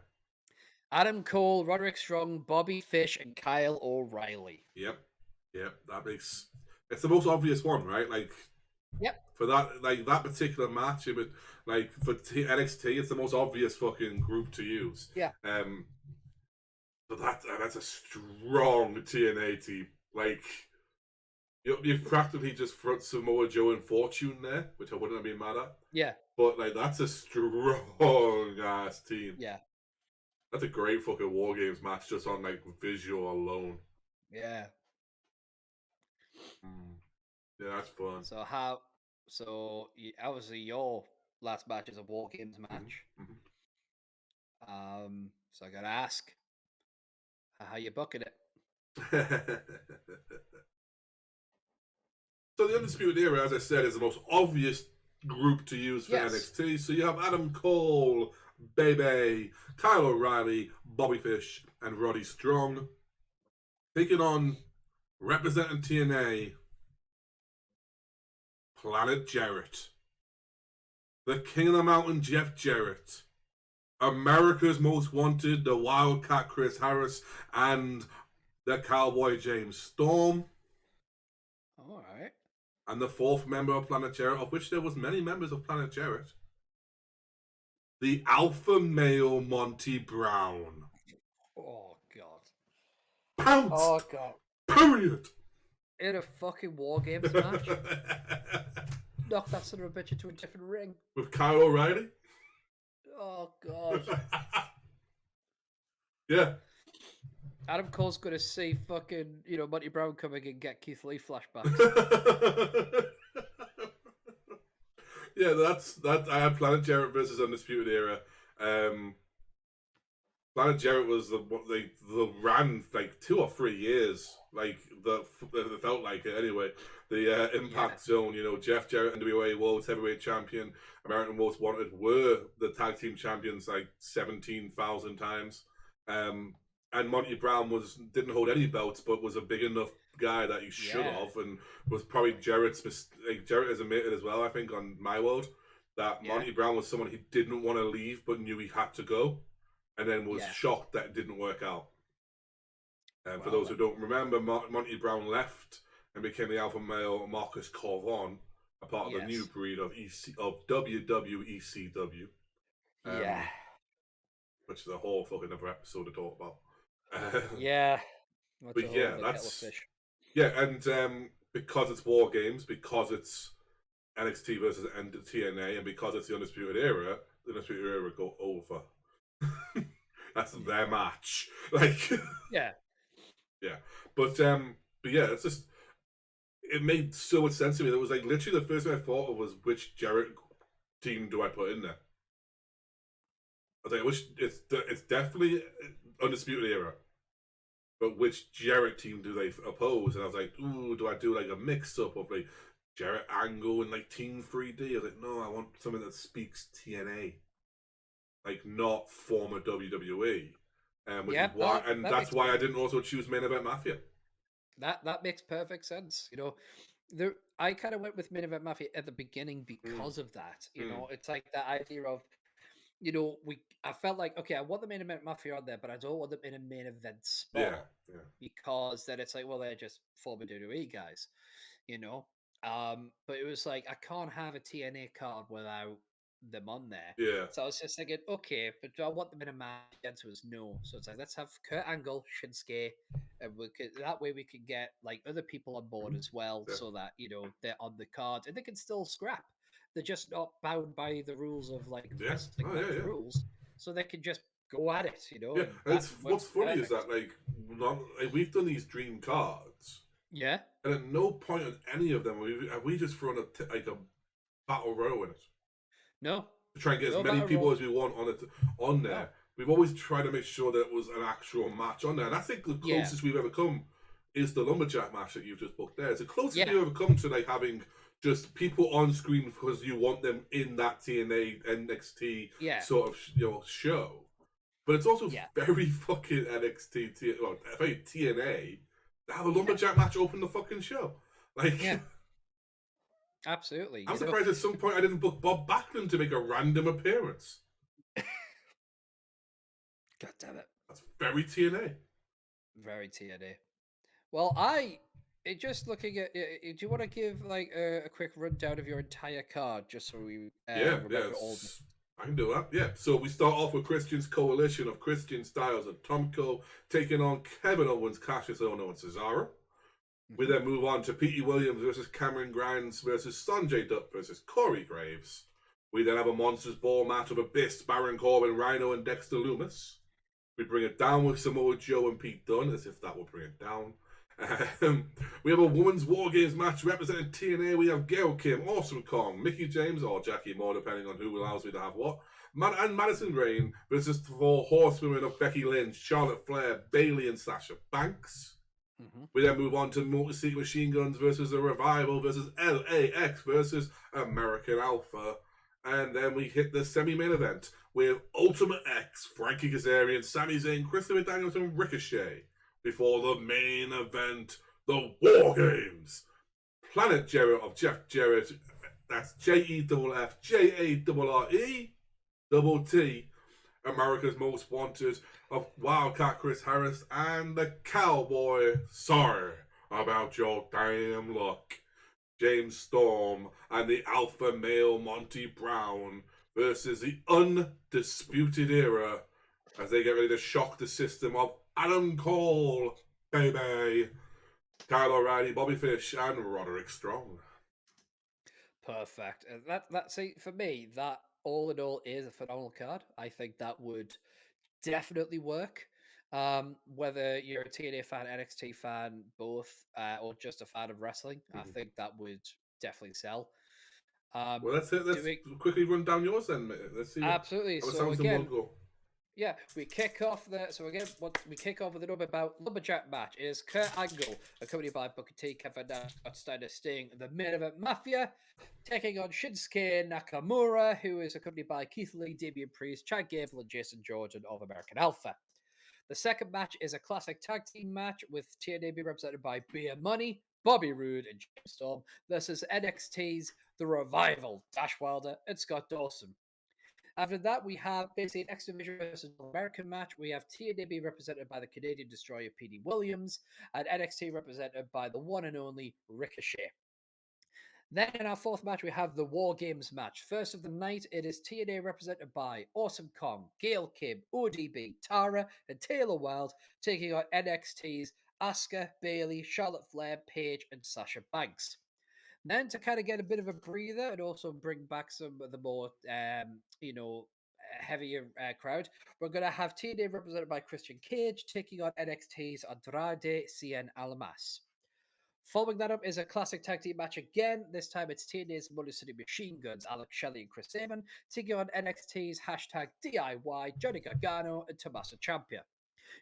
Adam Cole, Roderick Strong, Bobby Fish, and Kyle O'Reilly. Yep. Yep. That makes it's the most obvious one, right? Like Yep. for that particular match, it would like for NXT, it's the most obvious fucking group to use. Yeah. But that's a strong TNA team. Like you've practically just thrown Samoa Joe and Fortune there, which I wouldn't have been mad at. Yeah. But like that's a strong ass team. Yeah. That's a great fucking War Games match just on like visual alone. Yeah. Yeah, that's fun. Obviously your last match is a War Games match. So I gotta ask, how you booking it? So the Undisputed Era, as I said, is the most obvious group to use for NXT. So you have Adam Cole, Bebe, Kyle O'Reilly, Bobby Fish, and Roddy Strong taking on representing TNA, Planet Jarrett, the King of the Mountain, Jeff Jarrett, America's Most Wanted, the Wildcat Chris Harris, and the Cowboy James Storm. All right. And the fourth member of Planet Jarrett, of which there was many members of Planet Jarrett, the alpha male Monty Brown. Oh god. Pounced. Oh god. Period. In a fucking War Games match. Knock that son of a bitch into a different ring. With Kyle O'Reilly. Oh god. Yeah. Adam Cole's gonna see fucking, Monty Brown coming and get Keith Lee flashbacks. Yeah, that's that. I had Planet Jarrett versus Undisputed Era. Planet Jarrett was the ran like 2 or 3 years, like it felt like it anyway. The Impact Zone, Jeff Jarrett, NWA World Heavyweight Champion, American Most Wanted, were the tag team champions like 17,000 times. And Monty Brown didn't hold any belts, but was a big enough guy that he should have, and was probably Jarrett has admitted as well, I think, on My World, that Monty Brown was someone he didn't want to leave, but knew he had to go, and then was shocked that it didn't work out. And for those who don't remember, Monty Brown left and became the alpha male Marcus Corvon, a part of the new breed of WWECW. Which is a whole fucking other episode to talk about. But and because it's War Games, because it's NXT versus TNA, and because it's the Undisputed Era, the Undisputed Era go over. That's their match. Like, yeah. But yeah, it's just it made so much sense to me. That was like literally the first thing I thought of was which Jarrett team do I put in there? I think it's definitely Undisputed Era. but which Jarrett team do they oppose? And I was like, ooh, do I do like a mix up of like Jarrett Angle and like Team 3D? I was like, no, I want something that speaks TNA, like not former WWE. Which is Yeah, why, and that that's makes why I didn't also choose Main Event Mafia. that makes perfect sense. You know, there I kind of went with Main Event Mafia at the beginning Mm, because of that. You mm, know, it's like that idea of, you know, I felt like, okay, I want the Main Event Mafia on there, but I don't want them in a main event yeah, spot yeah, because then it's like, well, they're just former WWE guys, you know. But it was like I can't have a TNA card without them on there. yeah. So I was just thinking, okay, but do I want them in a match? The answer was no. So it's like, let's have Kurt Angle, Shinsuke, and we could that way we could get like other people on board Mhm. as well, Yeah, so that you know they're on the card and they can still scrap. They're just not bound by the rules of like yeah, wrestling oh match yeah, yeah, rules, so they can just go at it, you know, yeah. and And that it's what's works funny is perfect. that like we've done these dream cards, Yeah. and at no point on any of them have we just thrown like a battle row in it No. to try and get as No many battle people royal. as we want on it on there. No. We've always tried to make sure that it was an actual match on there, and I think the Yeah. closest we've ever come is the lumberjack match that you've just booked there. It's the closest Yeah. we've ever come to like having just people on screen because you want them in that TNA NXT Yeah. sort of show. But it's also Yeah. very fucking well, very TNA to have a Yeah. lumberjack match open the fucking show. Like, Yeah. Absolutely. I'm You know. surprised at some point I didn't book Bob Backlund to make a random appearance. God damn it. That's very TNA. Very TNA. Well, just looking at. Do you want to give like a quick rundown of your entire card, just so we Yeah, yeah, remember all the. I can do that. Yeah, so we start off with Christian's coalition of Christian Styles and Tomko taking on Kevin Owens, Cassius Ohno, and Cesaro. We Mhm. then move on to Petey Williams versus Cameron Grimes versus Sanjay Dutt versus Corey Graves. We then have a Monsters Ball match of Abyss, Baron Corbin, Rhino, and Dexter Loomis. We bring it down with Samoa Joe and Pete Dunne, as if that would bring it down. We have a women's War Games match representing TNA. We have Gail Kim, Awesome Kong, Mickey James, or Jackie Moore, depending on who allows me to have what. And Madison Rain versus the four horsewomen of Becky Lynch, Charlotte Flair, Bayley, and Sasha Banks. Mhm. We then move on to Multi City Machine Guns versus The Revival versus LAX versus American Alpha. And then we hit the semi-main event with Ultimate X, Frankie Kazarian, Sami Zayn, Christopher Daniels, and Ricochet. Before the main event, the War Games. Planet Jarrett of Jeff Jarrett. That's JEFFJARRE America's Most Wanted of Wildcat Chris Harris and the Cowboy. Sorry about your damn luck. James Storm and the alpha male Monty Brown versus the Undisputed Era as they get ready to shock the system of Adam Cole, baby, Kyle O'Reilly, Bobby Fish, and Roderick Strong. Perfect. That see for me that all in all is a phenomenal card. I think that would definitely work. Whether you're a TNA fan, NXT fan, both, or just a fan of wrestling, I Mm-hmm. think that would definitely sell. Um, Well, that's it. Let's doing quickly run down yours then. Let's see absolutely. how it So sounds in one again, go. yeah, we kick off the so again what we kick off with a number about lumberjack match. It is Kurt Angle, accompanied by Booker T, Kevin Nash, Steiner, Sting, the main event Mafia, taking on Shinsuke Nakamura, who is accompanied by Keith Lee, Damian Priest, Chad Gable, and Jason Jordan of American Alpha. The second match is a classic tag team match with TNA being represented by Beer Money, Bobby Roode, and James Storm versus NXT's The Revival, Dash Wilder, and Scott Dawson. After that, we have basically an X Division versus American match. We have TNA being represented by the Canadian Destroyer Petey Williams, and NXT represented by the one and only Ricochet. Then in our fourth match, we have the War Games match. First of the night, it is TNA represented by Awesome Kong, Gail Kim, ODB, Tara, and Taylor Wilde, taking on NXT's Asuka, Bayley, Charlotte Flair, Paige, and Sasha Banks. Then to kind of get a bit of a breather and also bring back some of the more, heavier crowd, we're going to have TNA represented by Christian Cage taking on NXT's Andrade Cien Almas. Following that up is a classic tag team match again. This time it's TNA's Motor City Machine Guns, Alex Shelley and Chris Sabin, taking on NXT's hashtag DIY, Johnny Gargano and Tommaso Ciampa.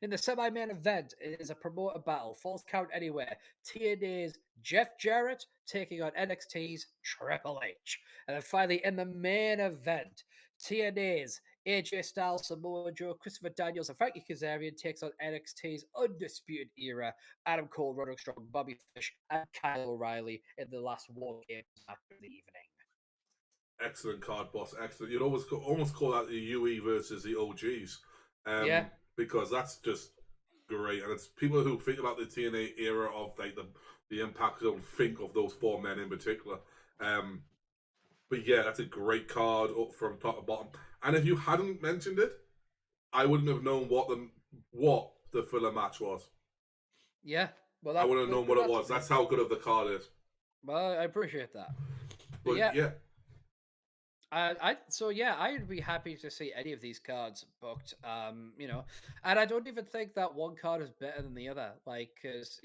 In the semi-main event, it is a promoter battle, falls count anywhere. TNA's Jeff Jarrett taking on NXT's Triple H. And then finally, in the main event, TNA's AJ Styles, Samoa Joe, Christopher Daniels, and Frankie Kazarian takes on NXT's Undisputed Era, Adam Cole, Roderick Strong, Bobby Fish, and Kyle O'Reilly in the last War Games match of the evening. Excellent card, boss. Excellent. You'd almost call that the UE versus the OGs. Yeah. Because that's just great. And it's people who think about the TNA era of like the Impact Zone think of those four men in particular. But yeah, that's a great card up from top to bottom. And if you hadn't mentioned it, I wouldn't have known what the filler match was. Yeah. Well, I wouldn't have known what it was. That's how good of the card is. Well, I appreciate that. But yeah. I'd be happy to see any of these cards booked. And I don't even think that one card is better than the other. Like, because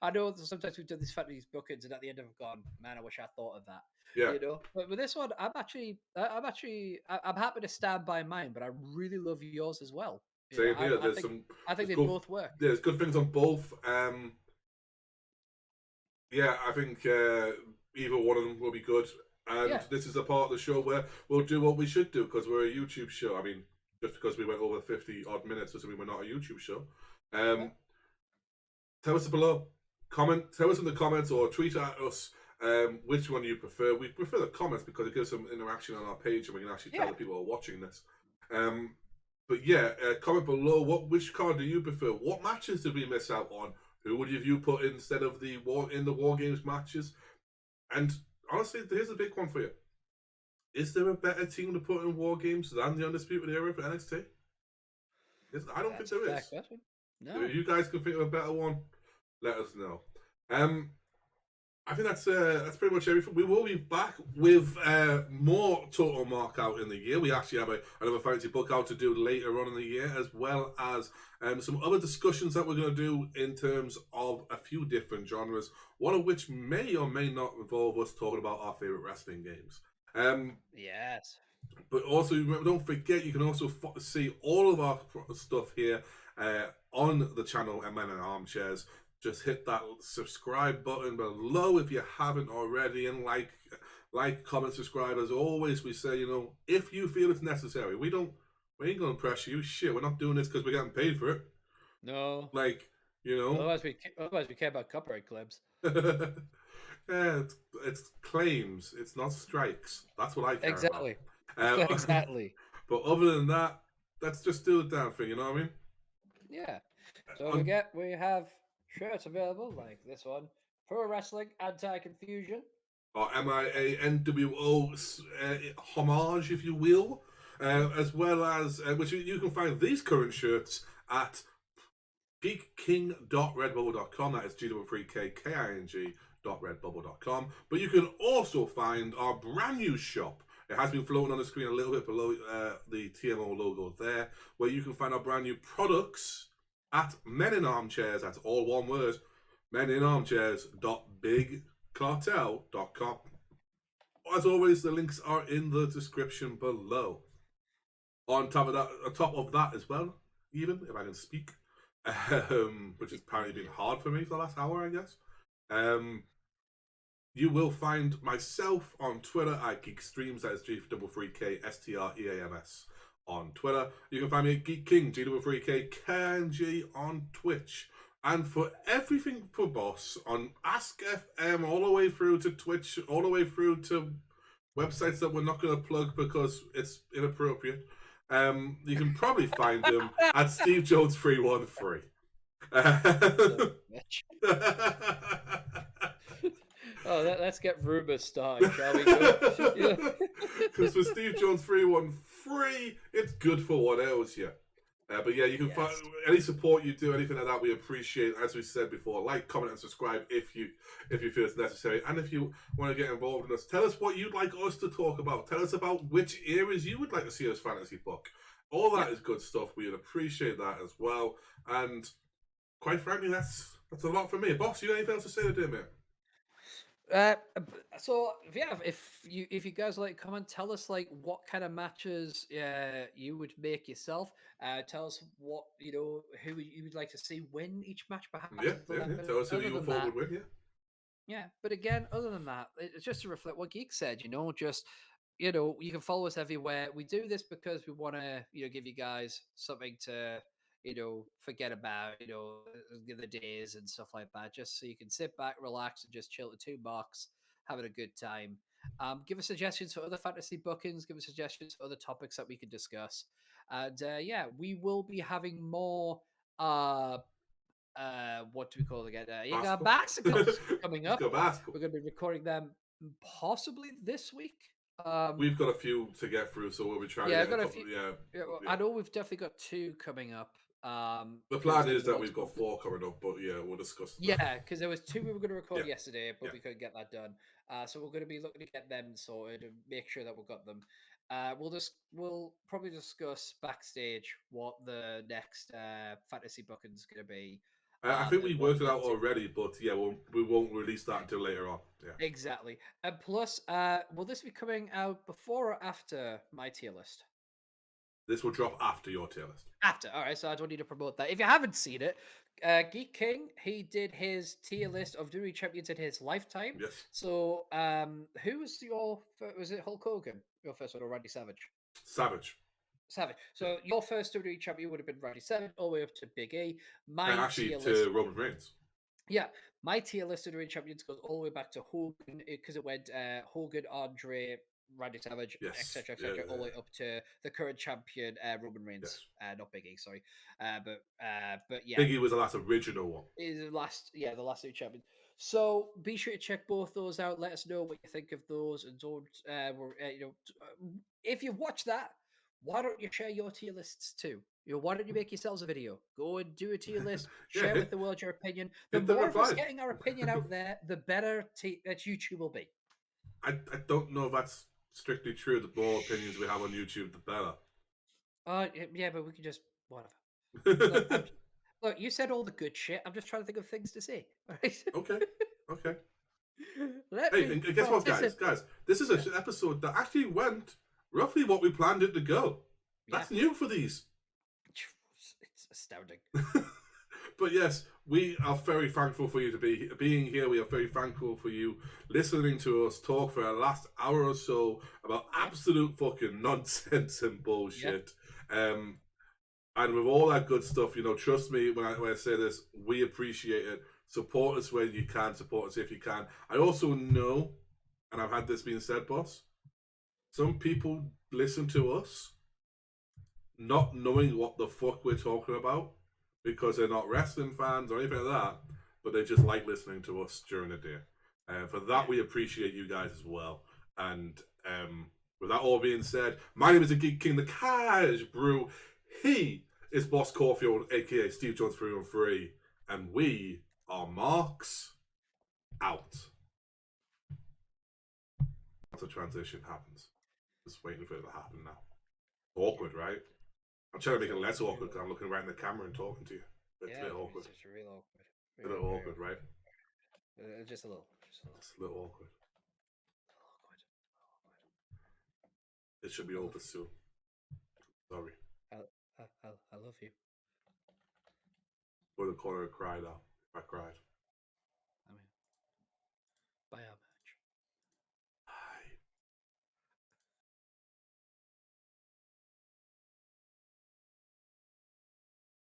I know that sometimes we've done these fantasy bookings, and at the end I've gone, man, I wish I thought of that. Yeah. But with this one, I'm happy to stand by mine, but I really love yours as well. Same here. I think they both work. There's good things on both. Yeah, I think either one of them will be good. And this is a part of the show where we'll do what we should do because we're a YouTube show. I mean, just because we went over 50 odd minutes doesn't mean we're not a YouTube show. Tell us below. Tell us in the comments or tweet at us which one you prefer. We prefer the comments because it gives some interaction on our page and we can actually tell the people who are watching this. But yeah, comment below which card do you prefer? What matches did we miss out on? Who would you put instead of the War Games matches? And honestly, here's a big one for you. Is there a better team to put in War Games than the Undisputed Era for NXT? I don't think there is. No. If you guys can think of a better one, let us know. I think that's pretty much everything. We will be back with more Total Markout in the year. We actually have another fantasy book out to do later on in the year, as well as some other discussions that we're going to do in terms of a few different genres, one of which may or may not involve us talking about our favorite wrestling games. Yes. But also, don't forget, you can also see all of our stuff here on the channel at Men in Armchairs. Just hit that subscribe button below if you haven't already, and like, comment, subscribe. As always, we say, if you feel it's necessary, we ain't gonna pressure you. Shit, we're not doing this because we're getting paid for it. No. Otherwise we care about copyright claims. Yeah, it's claims. It's not strikes. That's what I care about. Exactly. But other than that, let's just do the damn thing. You know what I mean? Yeah. So we have shirts available like this one: Pro Wrestling Anti-Confusion, or MIANWO homage, if you will, as well as which you can find these current shirts at geekking.redbubble.com. That is G3KKING.redbubble.com. But you can also find our brand new shop. It has been floating on the screen a little bit below the TMO logo there, where you can find our brand new products at Men in Armchairs. That's all one word. meninarmchairs.bigcartel.com. As always, the links are in the description below. On top of that as well, even if I can speak, which has apparently been hard for me for the last hour, I guess. You will find myself on Twitter at GeekStreams. That is G3KSTREAMS on Twitter. You can find me at Geek King, G3KKNG on Twitch. And for everything for Boss on Ask FM, all the way through to Twitch, all the way through to websites that we're not going to plug because it's inappropriate, you can probably find them at Steve Jones 313. Let's get rumors started, shall we? Because for Steve Jones 313, it's good for what else, yeah. But yeah, you can find any support you do, anything like that, we appreciate. As we said before, like, comment, and subscribe if you feel it's necessary. And if you want to get involved in us, tell us what you'd like us to talk about. Tell us about which eras you would like to see us fantasy book. All that is good stuff. We'd appreciate that as well. And quite frankly, that's a lot for me. Boss, you got anything else to say today, mate? So yeah, if you guys like comment, tell us like what kind of matches you would make yourself. Tell us what who you would like to see win each match, perhaps. Yeah, yeah, yeah. Tell us who Other you than thought that, would win. Yeah. yeah. But again, other than that, it's just to reflect what Geek said. Just you can follow us everywhere. We do this because we want to give you guys something to forget about the days and stuff like that, just so you can sit back, relax, and just chill at 2 bucks, having a good time. Give us suggestions for other fantasy bookings. Give us suggestions for other topics that we could discuss. And yeah, we will be having more what do we call it again? You got Basketball. Baxicles coming Let's up. go basketball. We're going to be recording them possibly this week. We've got a few to get through, so we'll be trying to Yeah, I've get a got a couple. few. Yeah, Yeah, well, yeah. I know we've definitely got 2 coming up. The Because plan there is was that we've got multiple. 4 coming up, but yeah, we'll discuss that. Yeah, because there was 2 we were going to Yeah, record yesterday, yeah. but we couldn't get that done. So we're going to be looking to get them sorted and make sure that we've got them. We'll probably discuss backstage what the next fantasy booking is going to be. I think And we what worked we'd it like out to. already, but yeah, we won't release that until later on. Yeah, Exactly. And plus, will this be coming out before or after my tier list? this will drop after your tier list. After. All right, so I don't need to promote that. If you haven't seen it, Geek King, he did his tier list of WWE champions in his lifetime. Yes, So, who was was it Hulk Hogan? Your first one, or Randy Savage? Savage. Savage. Yeah. So your first WWE champion would have been Randy Savage, all the way up to Big E. My Actually, tier list. to Roman Reigns. Yeah, my tier list of WWE champions goes all the way back to Hogan because it went Hogan, Andre, Randy Savage, Yes, etc., yeah, etc., all the yeah, way up to the current champion Roman Reigns, yes. not Big E, sorry, but yeah, Biggie was the last original one. is the last 2 champions. So be sure to check both those out. Let us know what you think of those, and don't if you've watched that, why don't you share your tier lists too? Why don't you make yourselves a video? Go and do a tier list. Yeah, Share with the world your opinion. The hit the more red of us flag. getting our opinion out there, the better that YouTube will be. I don't know if that's strictly true. The more opinions we have on YouTube, the better. Yeah, but we can just whatever. Look, you said all the good shit. I'm just trying to think of things to say. All right. Okay, okay. Let Hey, me. and guess what, guys? Guys, this is an episode that actually went roughly what we planned it to go. That's new for these. It's astounding. But yes, we are very thankful for you to being here. We are very thankful for you listening to us talk for the last hour or so about absolute fucking nonsense and bullshit. And with all that good stuff, trust me when I say this, we appreciate it. Support us when you can, support us if you can. I also know, and I've had this being said, boss, some people listen to us not knowing what the fuck we're talking about because they're not wrestling fans or anything like that, but they just like listening to us during the day. For that, we appreciate you guys as well. And with that all being said, my name is the Geek King, the Cash Brew. He is Boss Caulfield, aka Steve Jones 313, and we are Marks out. Once the transition happens, just waiting for it to happen now. Awkward, right? I'm trying to make it less awkward because I'm looking right in the camera and talking to you. It's a bit awkward. It's just real awkward. A little awkward, right? Just a little. It's a little awkward. Awkward. It should be over soon. Sorry. I love you. Go to the corner and cry now. I cried.